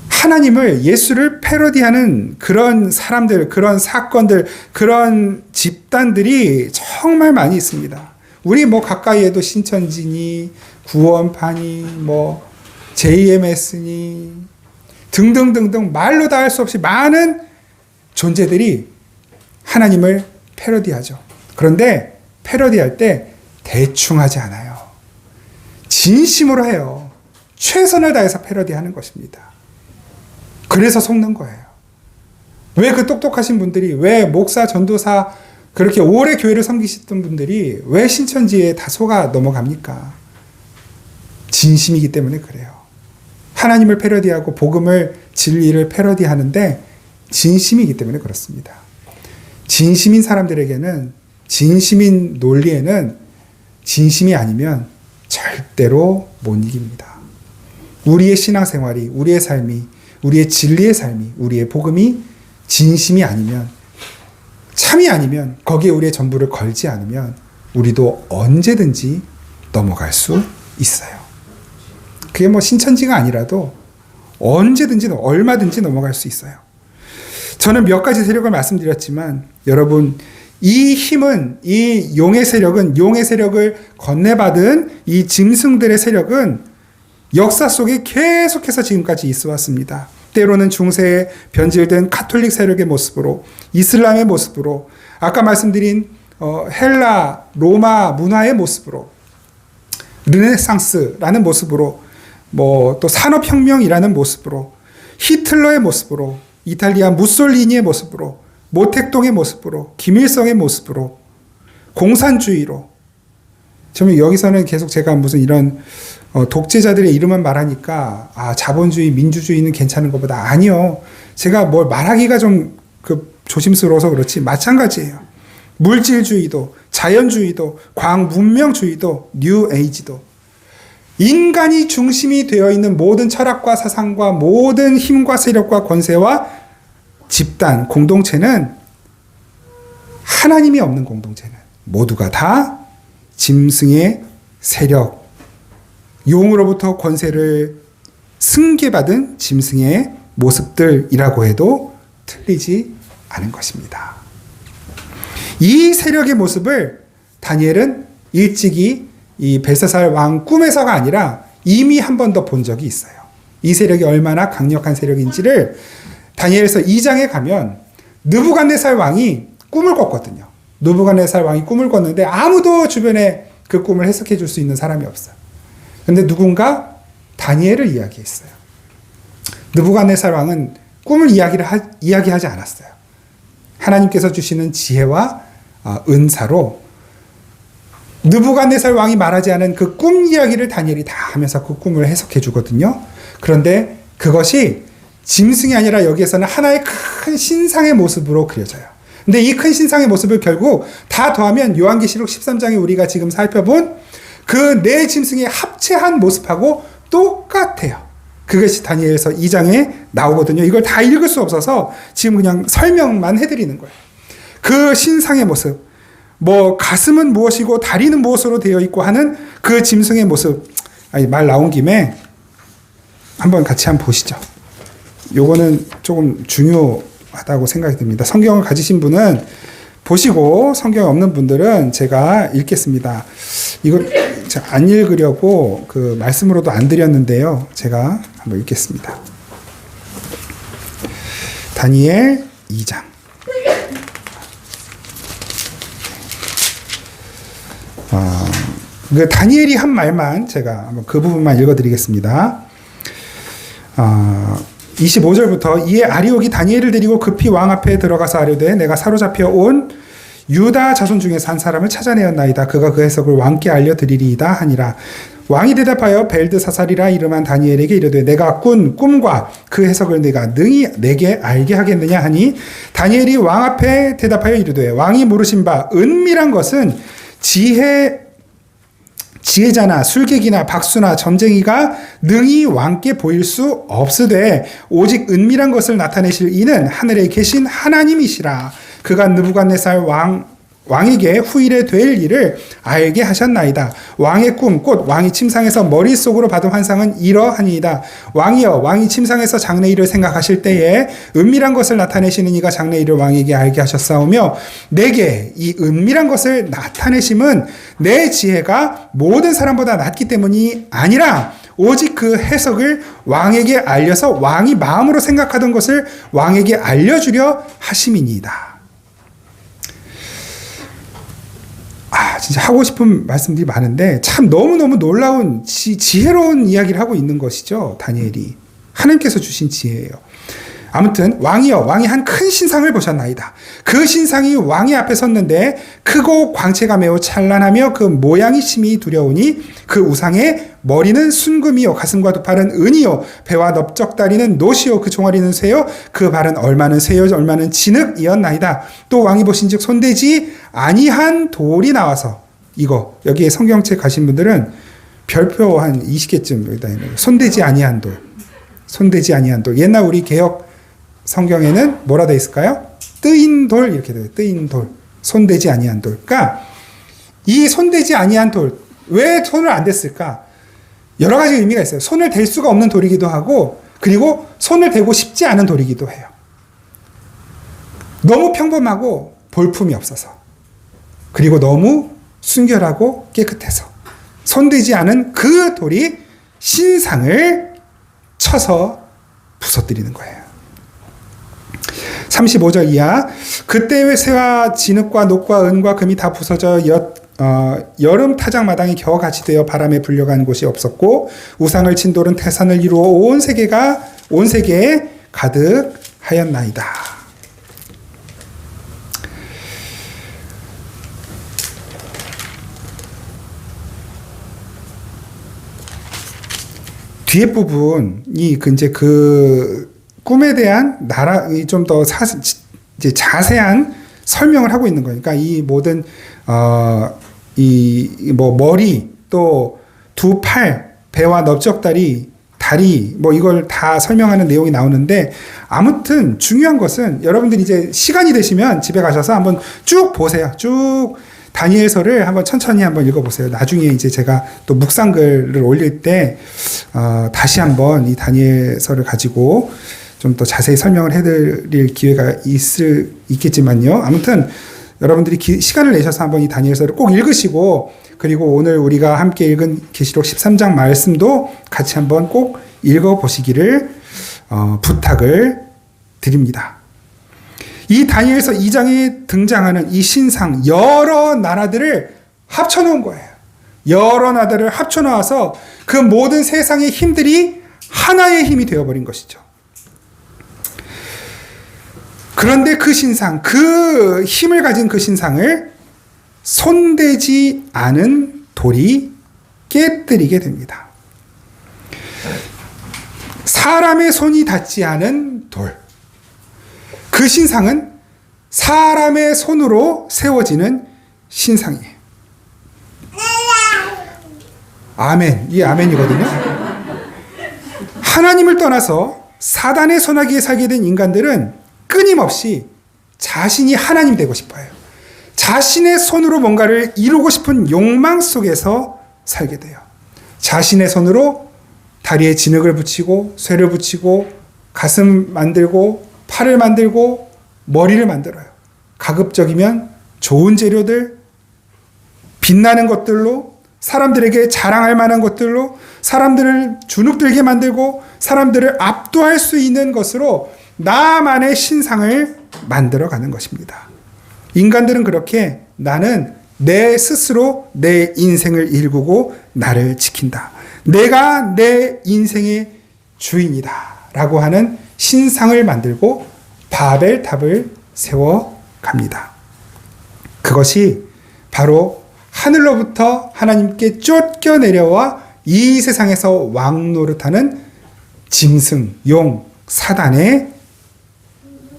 하나님을, 예수를 패러디하는 그런 사람들, 그런 사건들, 그런 집단들이 정말 많이 있습니다. 우리 뭐 가까이에도 신천지니, 구원파니, 뭐 JMS니 등등등등 말로 다 할 수 없이 많은 존재들이 하나님을 패러디하죠. 그런데 패러디할 때 대충 하지 않아요. 진심으로 해요. 최선을 다해서 패러디하는 것입니다. 그래서 속는 거예요. 왜 그 똑똑하신 분들이, 왜 목사, 전도사 그렇게 오래 교회를 섬기셨던 분들이 왜 신천지에 다 속아 넘어갑니까? 진심이기 때문에 그래요. 하나님을 패러디하고 복음을, 진리를 패러디하는데 진심이기 때문에 그렇습니다. 진심인 사람들에게는, 진심인 논리에는 진심이 아니면 절대로 못 이깁니다. 우리의 신앙생활이, 우리의 삶이, 우리의 진리의 삶이, 우리의 복음이 진심이 아니면, 참이 아니면, 거기에 우리의 전부를 걸지 않으면 우리도 언제든지 넘어갈 수 있어요. 그게 뭐 신천지가 아니라도 언제든지, 얼마든지 넘어갈 수 있어요. 저는 몇 가지 세력을 말씀드렸지만 여러분, 이 힘은, 이 용의 세력은, 용의 세력을 건네받은 이 짐승들의 세력은 역사 속에 계속해서 지금까지 있어 왔습니다. 때로는 중세에 변질된 카톨릭 세력의 모습으로, 이슬람의 모습으로, 아까 말씀드린 헬라, 로마 문화의 모습으로, 르네상스라는 모습으로, 뭐 또 산업혁명이라는 모습으로, 히틀러의 모습으로, 이탈리아 무솔리니의 모습으로, 모택동의 모습으로, 김일성의 모습으로, 공산주의로. 저는 여기서는 계속 제가 무슨 이런 독재자들의 이름만 말하니까 자본주의, 민주주의는 괜찮은 것보다, 아니요. 제가 뭘 말하기가 좀 조심스러워서 그렇지 마찬가지예요. 물질주의도, 자연주의도, 광문명주의도, 뉴에이지도, 인간이 중심이 되어 있는 모든 철학과 사상과 모든 힘과 세력과 권세와 집단, 공동체는, 하나님이 없는 공동체는 모두가 다 짐승의 세력, 용으로부터 권세를 승계받은 짐승의 모습들이라고 해도 틀리지 않은 것입니다. 이 세력의 모습을 다니엘은 일찍이 이 벨사살 왕 꿈에서가 아니라 이미 한 번 더 본 적이 있어요. 이 세력이 얼마나 강력한 세력인지를 다니엘서 2장에 가면 느부갓네살 왕이 꿈을 꿨거든요. 느부갓네살 왕이 꿈을 꿨는데 아무도 주변에 그 꿈을 해석해 줄 수 있는 사람이 없어요. 근데 누군가 다니엘을 이야기했어요. 느부갓네살 왕은 꿈을 이야기하지 않았어요. 하나님께서 주시는 지혜와 은사로 느부갓네살 왕이 말하지 않은 그 꿈 이야기를 다니엘이 다 하면서 그 꿈을 해석해 주거든요. 그런데 그것이 짐승이 아니라 여기에서는 하나의 큰 신상의 모습으로 그려져요. 근데 이 큰 신상의 모습을 결국 다 더하면 요한계시록 13장에 우리가 지금 살펴본 그 네 짐승의 합체한 모습하고 똑같아요. 그것이 다니엘서 2장에 나오거든요. 이걸 다 읽을 수 없어서 지금 그냥 설명만 해드리는 거예요. 그 신상의 모습, 뭐 가슴은 무엇이고 다리는 무엇으로 되어 있고 하는 그 짐승의 모습, 말 나온 김에 한번 같이 한번 보시죠. 요거는 조금 중요하다고 생각이 듭니다. 성경을 가지신 분은 보시고 성경이 없는 분들은 제가 읽겠습니다. 이거 안 읽으려고 그 말씀으로도 안 드렸는데요. 제가 한번 읽겠습니다. 다니엘 2장. 그 다니엘이 한 말만 제가 한번 그 부분만 읽어드리겠습니다. 25절부터 이에 아리옥이 다니엘을 데리고 급히 왕 앞에 들어가서 아뢰되 내가 사로잡혀 온 유다 자손 중에서 한 사람을 찾아내었나이다. 그가 그 해석을 왕께 알려드리리이다 하니라. 왕이 대답하여 벨드사살이라 이름한 다니엘에게 이르되 내가 꾼 꿈과 그 해석을 내가 능히 내게 알게 하겠느냐 하니 다니엘이 왕 앞에 대답하여 이르되 왕이 물으신 바 은밀한 것은 지혜자나 술객이나 박수나 점쟁이가 능히 왕께 보일 수 없으되 오직 은밀한 것을 나타내실 이는 하늘에 계신 하나님이시라. 그가 느부갓네살 왕에게 후일에 될 일을 알게 하셨나이다. 왕의 꿈 곧 왕이 침상에서 머릿속으로 받은 환상은 이러하니이다. 왕이여 왕이 침상에서 장래일을 생각하실 때에 은밀한 것을 나타내시는 이가 장래일을 왕에게 알게 하셨사오며 내게 이 은밀한 것을 나타내심은 내 지혜가 모든 사람보다 낫기 때문이 아니라 오직 그 해석을 왕에게 알려서 왕이 마음으로 생각하던 것을 왕에게 알려주려 하심이니이다. 진짜 하고 싶은 말씀들이 많은데 참 너무너무 놀라운 지혜로운 이야기를 하고 있는 것이죠. 다니엘이. 하나님께서 주신 지혜예요. 아무튼 왕이여 왕이 한 큰 신상을 보셨나이다. 그 신상이 왕의 앞에 섰는데 크고 광채가 매우 찬란하며 그 모양이 심히 두려우니 그 우상의 머리는 순금이요 가슴과 두 팔은 은이요 배와 넓적다리는 노시요 그 종아리는 쇠요 그 발은 얼마는 쇠요 얼마는 진흙이었나이다. 또 왕이 보신즉 손대지 아니한 돌이 나와서 이거 여기에 성경책 가신 분들은 별표 한 20개쯤 여기다 있는 거예요. 손대지 아니한 돌. 손대지 아니한 돌. 옛날 우리 개혁 성경에는 뭐라 되어 있을까요? 뜨인 돌 이렇게 돼요. 뜨인 돌. 손대지 아니한 돌. 그러니까 이 손대지 아니한 돌. 왜 손을 안 댔을까? 여러 가지 의미가 있어요. 손을 댈 수가 없는 돌이기도 하고 그리고 손을 대고 싶지 않은 돌이기도 해요. 너무 평범하고 볼품이 없어서 그리고 너무 순결하고 깨끗해서 손대지 않은 그 돌이 신상을 쳐서 부서뜨리는 거예요. 35절 이하 그때의 새와 진흙과 녹과 은과 금이 다 부서져 여름 타작마당이 겨우같이 되어 바람에 불려간 곳이 없었고 우상을 친 돌은 태산을 이루어 온 세계에 가득하였나이다. 뒤에 부분이 이제 그 꿈에 대한 좀 더 자세한 설명을 하고 있는 거니까 이 모든 머리 또 두 팔, 배와 넓적다리, 다리 이걸 다 설명하는 내용이 나오는데 아무튼 중요한 것은 여러분들이 이제 시간이 되시면 집에 가셔서 한번 쭉 보세요. 쭉 다니엘서를 한번 천천히 한번 읽어보세요. 나중에 이제 제가 또 묵상글을 올릴 때 다시 한번 이 다니엘서를 가지고 좀 더 자세히 설명을 해드릴 기회가 있겠지만요. 아무튼 여러분들이 시간을 내셔서 한번 이 다니엘서를 꼭 읽으시고 그리고 오늘 우리가 함께 읽은 계시록 13장 말씀도 같이 한번 꼭 읽어보시기를 부탁을 드립니다. 이 다니엘서 2장에 등장하는 이 신상 여러 나라들을 합쳐놓은 거예요. 여러 나라를 합쳐 놓아서 그 모든 세상의 힘들이 하나의 힘이 되어버린 것이죠. 그런데 그 신상, 그 힘을 가진 그 신상을 손대지 않은 돌이 깨뜨리게 됩니다. 사람의 손이 닿지 않은 돌. 그 신상은 사람의 손으로 세워지는 신상이에요. 아멘. 이게 아멘이거든요. 하나님을 떠나서 사단의 손아귀에 살게 된 인간들은 끊임없이 자신이 하나님 되고 싶어요. 자신의 손으로 뭔가를 이루고 싶은 욕망 속에서 살게 돼요. 자신의 손으로 다리에 진흙을 붙이고 쇠를 붙이고 가슴 만들고 팔을 만들고 머리를 만들어요. 가급적이면 좋은 재료들, 빛나는 것들로 사람들에게 자랑할 만한 것들로 사람들을 주눅들게 만들고 사람들을 압도할 수 있는 것으로 나만의 신상을 만들어가는 것입니다. 인간들은 그렇게 나는 내 스스로 내 인생을 일구고 나를 지킨다. 내가 내 인생의 주인이다. 라고 하는 신상을 만들고 바벨탑을 세워갑니다. 그것이 바로 하늘로부터 하나님께 쫓겨내려와 이 세상에서 왕노릇하는 짐승, 용, 사단의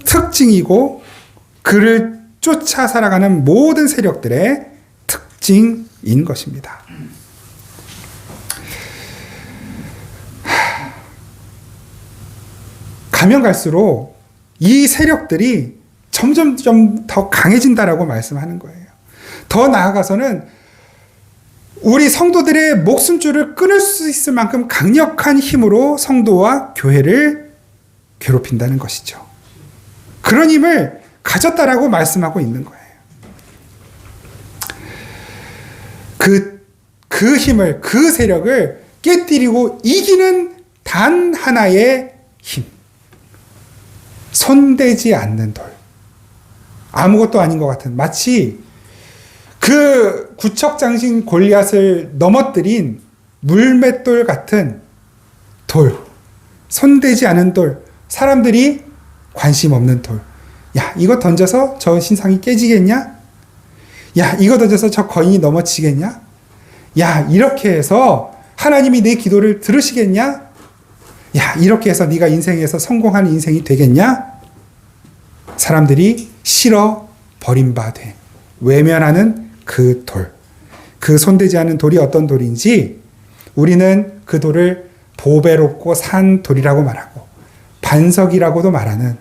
특징이고 그를 쫓아 살아가는 모든 세력들의 특징인 것입니다. 가면 갈수록 이 세력들이 점점 더 강해진다라고 말씀하는 거예요. 더 나아가서는 우리 성도들의 목숨줄을 끊을 수 있을 만큼 강력한 힘으로 성도와 교회를 괴롭힌다는 것이죠. 그런 힘을 가졌다라고 말씀하고 있는 거예요. 그 힘을, 그 세력을 깨뜨리고 이기는 단 하나의 힘. 손대지 않는 돌. 아무것도 아닌 것 같은, 마치 그 구척장신 골리앗을 넘어뜨린 물맷돌 같은 돌. 손대지 않은 돌. 사람들이 관심 없는 돌. 야, 이거 던져서 저 신상이 깨지겠냐? 야, 이거 던져서 저 거인이 넘어지겠냐? 야, 이렇게 해서 하나님이 내 기도를 들으시겠냐? 야, 이렇게 해서 네가 인생에서 성공하는 인생이 되겠냐? 사람들이 싫어 버림받아 외면하는 그 돌. 그 손대지 않은 돌이 어떤 돌인지 우리는 그 돌을 보배롭고 산 돌이라고 말하고 반석이라고도 말하는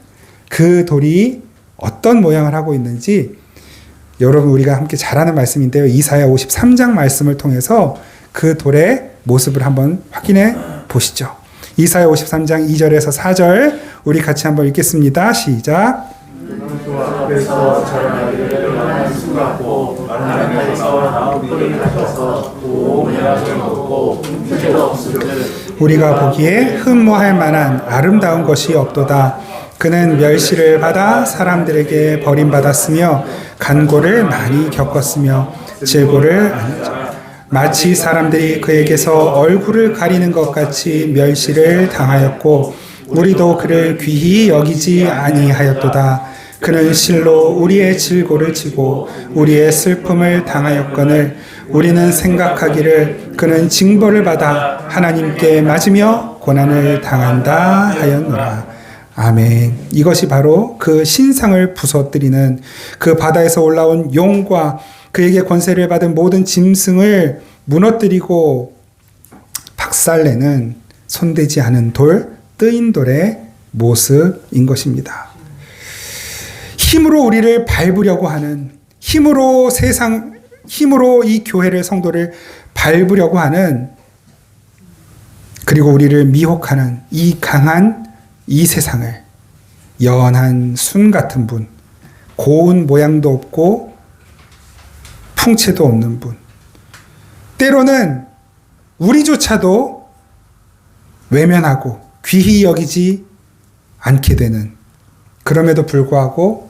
그 돌이 어떤 모양을 하고 있는지 여러분 우리가 함께 잘 아는 말씀인데요. 이사야 53장 말씀을 통해서 그 돌의 모습을 한번 확인해 보시죠. 이사야 53장 2절에서 4절 우리 같이 한번 읽겠습니다. 시작. 그 앞에서 자라나기를 일어나는 수같고 하나님께서 나무들을 하셔서 그 모양을 먹고 흠기도 없으려는 우리가 보기에 흠모할 만한 아름다운 것이 없도다. 그는 멸시를 받아 사람들에게 버림받았으며 간고를 많이 겪었으며 질고를 마치 사람들이 그에게서 얼굴을 가리는 것 같이 멸시를 당하였고 우리도 그를 귀히 여기지 아니하였도다. 그는 실로 우리의 질고를 지고 우리의 슬픔을 당하였거늘 우리는 생각하기를 그는 징벌을 받아 하나님께 맞으며 고난을 당한다 하였노라. 아멘. 이것이 바로 그 신상을 부서뜨리는 그 바다에서 올라온 용과 그에게 권세를 받은 모든 짐승을 무너뜨리고 박살내는 손대지 않은 돌, 뜨인 돌의 모습인 것입니다. 힘으로 우리를 밟으려고 하는, 힘으로 이 교회를, 성도를 밟으려고 하는, 그리고 우리를 미혹하는 이 강한 이 세상을 연한 순 같은 분, 고운 모양도 없고 풍채도 없는 분, 때로는 우리조차도 외면하고 귀히 여기지 않게 되는, 그럼에도 불구하고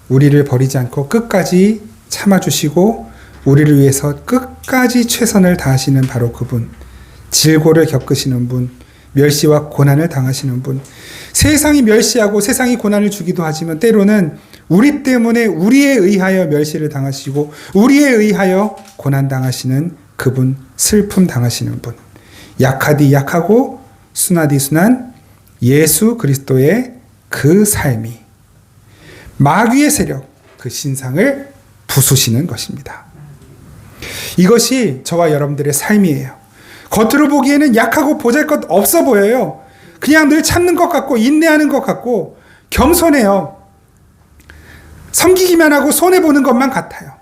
우리를 버리지 않고 끝까지 참아주시고 우리를 위해서 끝까지 최선을 다하시는 바로 그분, 질고를 겪으시는 분, 멸시와 고난을 당하시는 분, 세상이 멸시하고 세상이 고난을 주기도 하지만 때로는 우리 때문에 우리에 의하여 멸시를 당하시고 우리에 의하여 고난 당하시는 그분, 슬픔 당하시는 분, 약하디 약하고 순하디 순한 예수 그리스도의 그 삶이 마귀의 세력, 그 신상을 부수시는 것입니다. 이것이 저와 여러분들의 삶이에요. 겉으로 보기에는 약하고 보잘것 없어 보여요. 그냥 늘 참는 것 같고 인내하는 것 같고 겸손해요. 섬기기만 하고 손해보는 것만 같아요.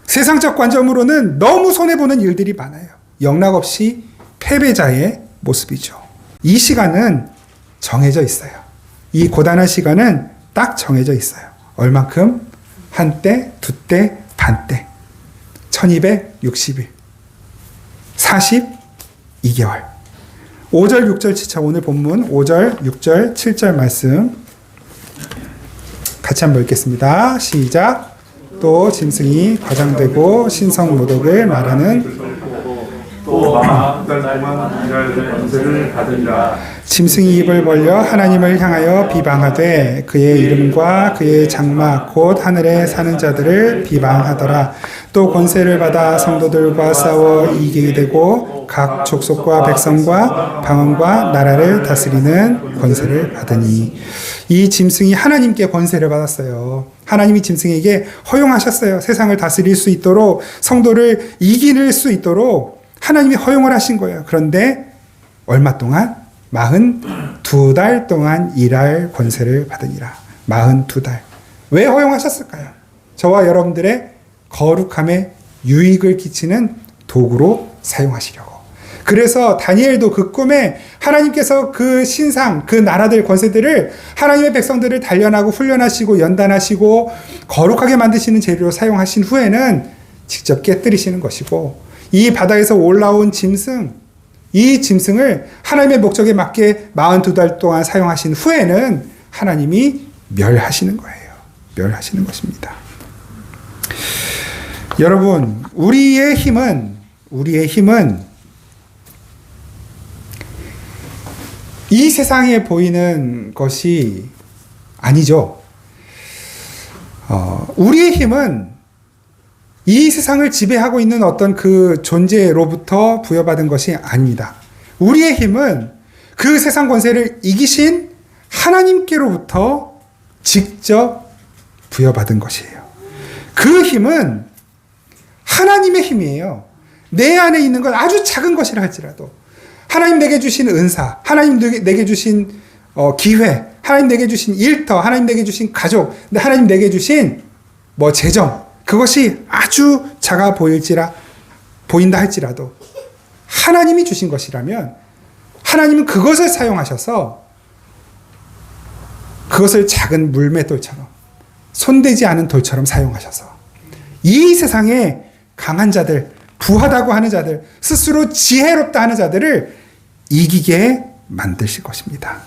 세상적 관점으로는 너무 손해보는 일들이 많아요. 영락없이 패배자의 모습이죠. 이 시간은 정해져 있어요. 이 고단한 시간은 딱 정해져 있어요. 얼만큼? 한때, 두때, 반때. 1260일. 42개월. 5절, 6절, 7절 오늘 본문 5절, 6절, 7절 말씀 같이 한번 읽겠습니다. 시작. 또 짐승이 과장되고 신성 모독을 말하는 또 마흔 달 동안 일할 권세를 받으리라. 짐승이 입을 벌려 하나님을 향하여 비방하되 그의 이름과 그의 장막 곧 하늘에 사는 자들을 비방하더라. 또 권세를 받아 성도들과 싸워 이기게 되고 각 족속과 백성과 방언과 나라를 다스리는 권세를 받으니. 이 짐승이 하나님께 권세를 받았어요. 하나님이 짐승에게 허용하셨어요. 세상을 다스릴 수 있도록, 성도를 이길 수 있도록 하나님이 허용을 하신 거예요. 그런데 얼마 동안? 42달 동안 일할 권세를 받으니라. 42달. 왜 허용하셨을까요? 저와 여러분들의 거룩함에 유익을 끼치는 도구로 사용하시려고. 그래서 다니엘도 그 꿈에 하나님께서 그 신상, 그 나라들, 권세들을 하나님의 백성들을 단련하고 훈련하시고 연단하시고 거룩하게 만드시는 재료로 사용하신 후에는 직접 깨뜨리시는 것이고, 이 바다에서 올라온 짐승, 이 짐승을 하나님의 목적에 맞게 42달 동안 사용하신 후에는 하나님이 멸하시는 거예요. 멸하시는 것입니다. 여러분, 우리의 힘은 이 세상에 보이는 것이 아니죠. 우리의 힘은 이 세상을 지배하고 있는 어떤 그 존재로부터 부여받은 것이 아닙니다. 우리의 힘은 그 세상 권세를 이기신 하나님께로부터 직접 부여받은 것이에요. 그 힘은 하나님의 힘이에요. 내 안에 있는 건 아주 작은 것이라 할지라도 하나님 내게 주신 은사, 하나님 내게 주신 기회, 하나님 내게 주신 일터, 하나님 내게 주신 가족, 하나님 내게 주신 재정, 그것이 아주 작아 보인다 할지라도 하나님이 주신 것이라면 하나님은 그것을 사용하셔서 그것을 작은 물맷돌처럼, 손대지 않은 돌처럼 사용하셔서 이 세상에 강한 자들, 부하다고 하는 자들, 스스로 지혜롭다 하는 자들을 이기게 만드실 것입니다.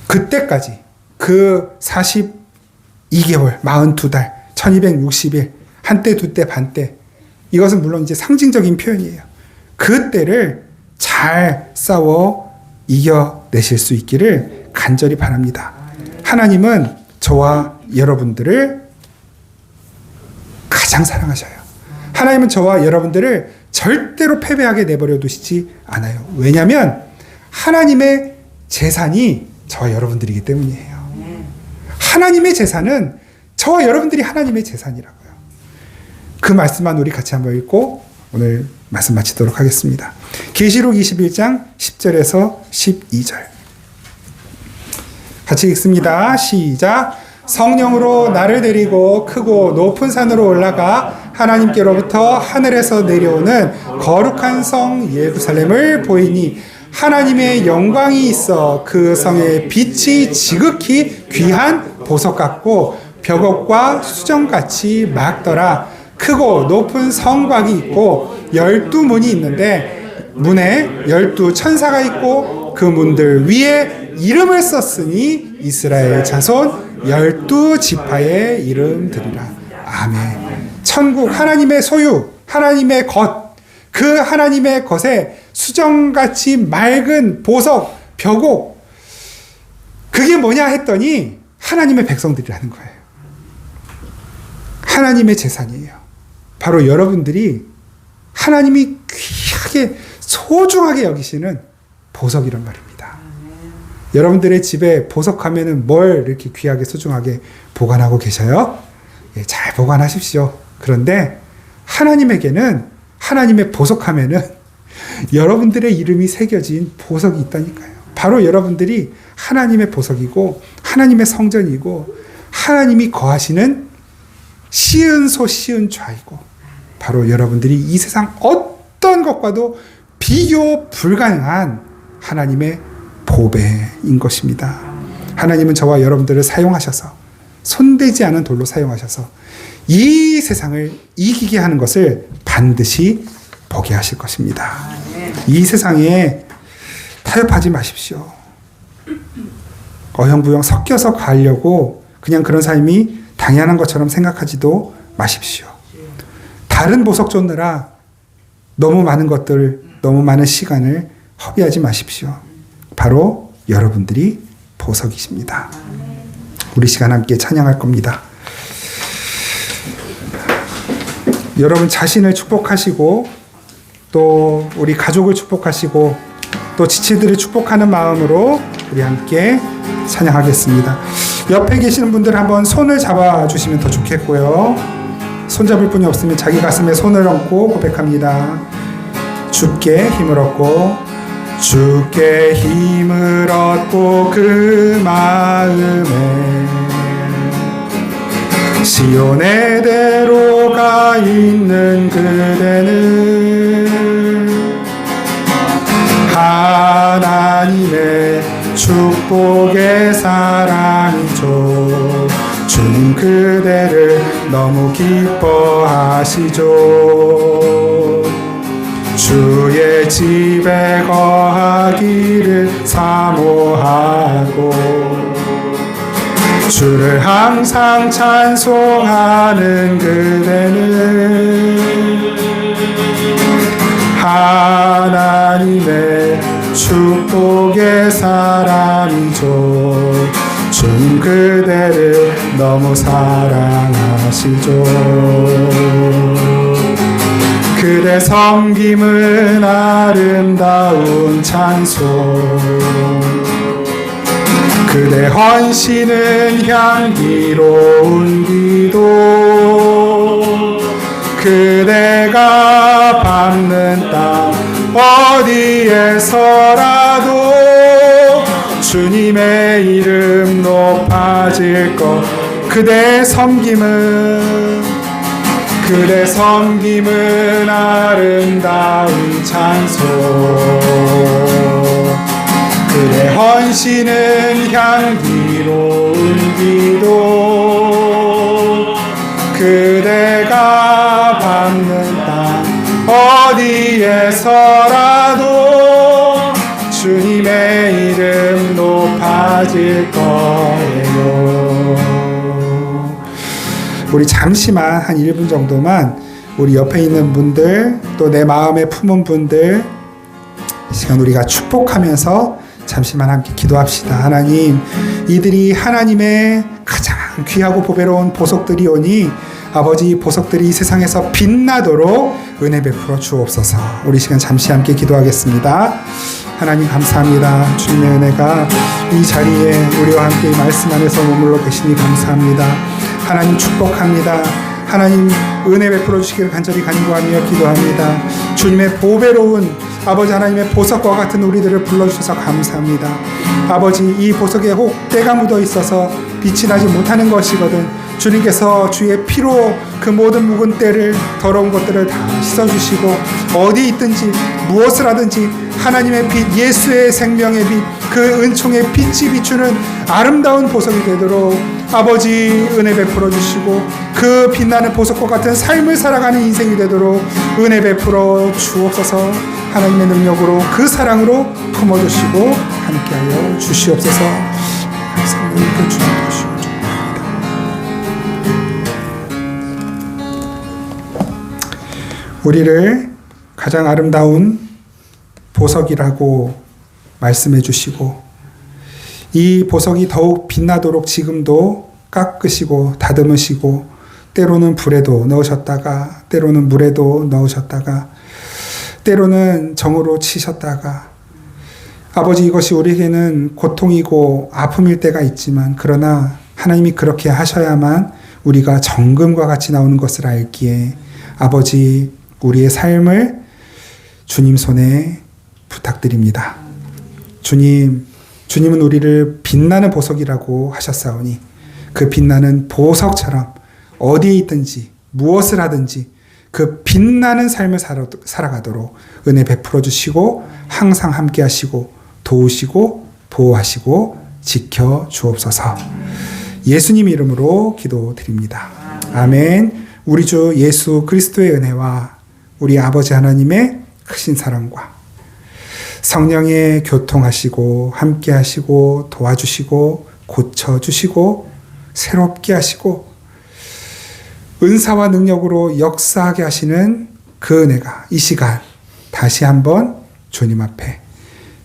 그때까지 그 42개월, 42달, 1260일, 한때, 두때, 반때, 이것은 물론 이제 상징적인 표현이에요. 그때를 잘 싸워 이겨내실 수 있기를 간절히 바랍니다. 하나님은 저와 여러분들을 가장 사랑하셔요. 하나님은 저와 여러분들을 절대로 패배하게 내버려 두시지 않아요. 왜냐하면 하나님의 재산이 저와 여러분들이기 때문이에요. 하나님의 재산은 저와 여러분들이 하나님의 재산이라고요. 그 말씀만 우리 같이 한번 읽고 오늘 말씀 마치도록 하겠습니다. 계시록 21장 10절에서 12절 같이 읽습니다. 시작. 성령으로 나를 데리고 크고 높은 산으로 올라가 하나님께로부터 하늘에서 내려오는 거룩한 성 예루살렘을 보이니 하나님의 영광이 있어 그 성의 빛이 지극히 귀한 보석 같고 벽옥과 수정같이 맑더라. 크고 높은 성곽이 있고 12문이 있는데 문에 12천사가 있고 그 문들 위에 이름을 썼으니 이스라엘 자손 12지파의 이름들이라. 아멘. 천국, 하나님의 소유, 하나님의 것, 그 하나님의 것에 수정같이 맑은 보석, 벽옥, 그게 뭐냐 했더니 하나님의 백성들이라는 거예요. 하나님의 재산이에요. 바로 여러분들이 하나님이 귀하게 소중하게 여기시는 보석이란 말입니다. 여러분들의 집에 보석하면은 뭘 이렇게 귀하게 소중하게 보관하고 계셔요? 예, 잘 보관하십시오. 그런데 하나님에게는 하나님의 보석하면은 여러분들의 이름이 새겨진 보석이 있다니까요. 바로 여러분들이 하나님의 보석이고 하나님의 성전이고 하나님이 거하시는 시은소 시은좌이고 바로 여러분들이 이 세상 어떤 것과도 비교 불가능한 하나님의 보배인 것입니다. 하나님은 저와 여러분들을 사용하셔서 손대지 않은 돌로 사용하셔서 이 세상을 이기게 하는 것을 반드시 보게 하실 것입니다. 이 세상에 타협하지 마십시오. 어영부영 섞여서 가려고 그냥 그런 삶이 당연한 것처럼 생각하지도 마십시오. 다른 보석 쫓느라 너무 많은 것들, 너무 많은 시간을 허비하지 마십시오. 바로 여러분들이 보석이십니다. 우리 시간 함께 찬양할 겁니다. 여러분 자신을 축복하시고 또 우리 가족을 축복하시고 또 지체들을 축복하는 마음으로 우리 함께 찬양하겠습니다. 옆에 계시는 분들 한번 손을 잡아주시면 더 좋겠고요. 손잡을 분이 없으면 자기 가슴에 손을 얹고 고백합니다. 주께 힘을 얻고 주께 힘을 얻고 그 마음에 시온의 대로 가 있는 그대는 하나님의 축복의 사랑이죠. 주님 그대를 너무 기뻐하시죠. 주의 집에 거하기를 사모하고 주를 항상 찬송하는 그대는 하나님의 축복의 사람이죠. 주님 그대를 너무 사랑하시죠. 그대 섬김은 아름다운 찬송, 그대 헌신은 향기로운 기도, 그대가 밟는 땅 어디에서라도 주님의 이름 높아질 것. 그대 섬김은 아름다운 찬송, 그대 헌신은 향기로운 기도, 그대가 밟는 땅 어디에서라도 주님의 이름 높아질 거예요. 우리 잠시만 한 1분 정도만 우리 옆에 있는 분들 또 내 마음에 품은 분들 이 시간 우리가 축복하면서 잠시만 함께 기도합시다. 하나님, 이들이 하나님의 가장 귀하고 보배로운 보석들이오니 아버지, 이 보석들이 이 세상에서 빛나도록 은혜 베풀어 주옵소서. 우리 시간 잠시 함께 기도하겠습니다. 하나님 감사합니다. 주님의 은혜가 이 자리에 우리와 함께 이 말씀 안에서 머물러 계시니 감사합니다. 하나님 축복합니다. 하나님 은혜 베풀어 주시기를 간절히 간구하며 기도합니다. 주님의 보배로운 아버지 하나님의 보석과 같은 우리들을 불러주셔서 감사합니다. 아버지, 이 보석에 혹 때가 묻어 있어서 빛이 나지 못하는 것이거든 주님께서 주의 피로 그 모든 묵은 때를, 더러운 것들을 다 씻어주시고 어디 있든지 무엇을 하든지 하나님의 빛, 예수의 생명의 빛, 그 은총의 빛이 비추는 아름다운 보석이 되도록 아버지 은혜 베풀어 주시고 그 빛나는 보석과 같은 삶을 살아가는 인생이 되도록 은혜 베풀어 주옵소서. 하나님의 능력으로 그 사랑으로 품어주시고 함께하여 주시옵소서. 감사합니다. 주님 주시옵소서. 우리를 가장 아름다운 보석이라고 말씀해 주시고 이 보석이 더욱 빛나도록 지금도 깎으시고 다듬으시고 때로는 불에도 넣으셨다가 때로는 물에도 넣으셨다가 때로는 정으로 치셨다가 아버지 이것이 우리에게는 고통이고 아픔일 때가 있지만 그러나 하나님이 그렇게 하셔야만 우리가 정금과 같이 나오는 것을 알기에 아버지 우리의 삶을 주님 손에 부탁드립니다. 주님은 우리를 빛나는 보석이라고 하셨사오니 그 빛나는 보석처럼 어디에 있든지 무엇을 하든지 그 빛나는 삶을 살아가도록 은혜 베풀어 주시고 항상 함께 하시고 도우시고 보호하시고 지켜 주옵소서. 예수님 이름으로 기도드립니다. 아멘. 우리 주 예수 그리스도의 은혜와 우리 아버지 하나님의 크신 사랑과 성령의 교통하시고 함께 하시고 도와주시고 고쳐주시고 새롭게 하시고 은사와 능력으로 역사하게 하시는 그 은혜가 이 시간 다시 한번 주님 앞에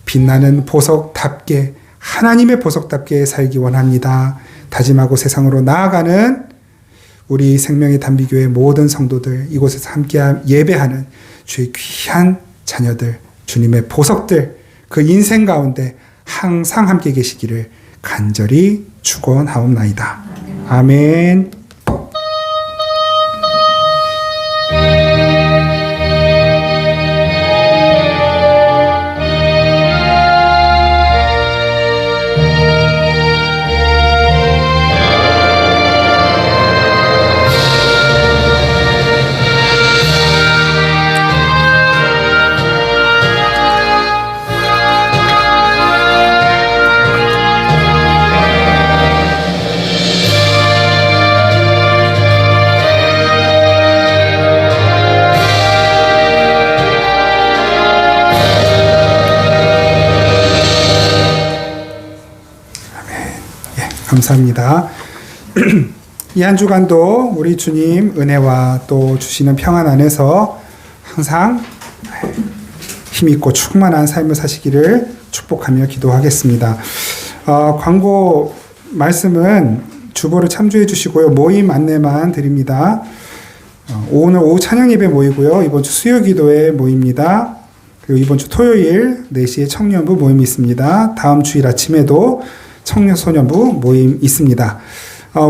빛나는 보석답게 하나님의 보석답게 살기 원합니다. 다짐하고 세상으로 나아가는 우리 생명의 단비교회 모든 성도들 이곳에서 함께 예배하는 주의 귀한 자녀들 주님의 보석들 그 인생 가운데 항상 함께 계시기를 간절히 축원하옵나이다. 아멘. 감사합니다. 이 한 주간도 우리 주님 은혜와 또 주시는 평안 안에서 항상 힘있고 충만한 삶을 사시기를 축복하며 기도하겠습니다. 광고 말씀은 주보를 참조해 주시고요. 모임 안내만 드립니다. 오늘 오후 찬양 예배 모이고요. 이번 주 수요 기도회 모입니다. 그리고 이번 주 토요일 4시에 청년부 모임이 있습니다. 다음 주일 아침에도 청년소년부 모임 있습니다.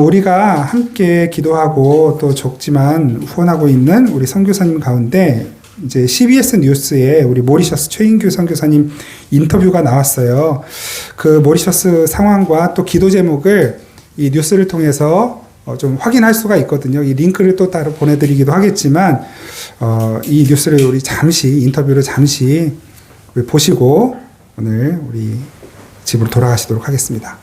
우리가 함께 기도하고 또 적지만 후원하고 있는 우리 선교사님 가운데 이제 CBS 뉴스에 우리 모리셔스 최인규 선교사님 인터뷰가 나왔어요. 그 모리셔스 상황과 또 기도 제목을 이 뉴스를 통해서 좀 확인할 수가 있거든요. 이 링크를 또 따로 보내드리기도 하겠지만 이 뉴스를 우리 잠시 인터뷰를 잠시 보시고 오늘 우리 집으로 돌아가시도록 하겠습니다.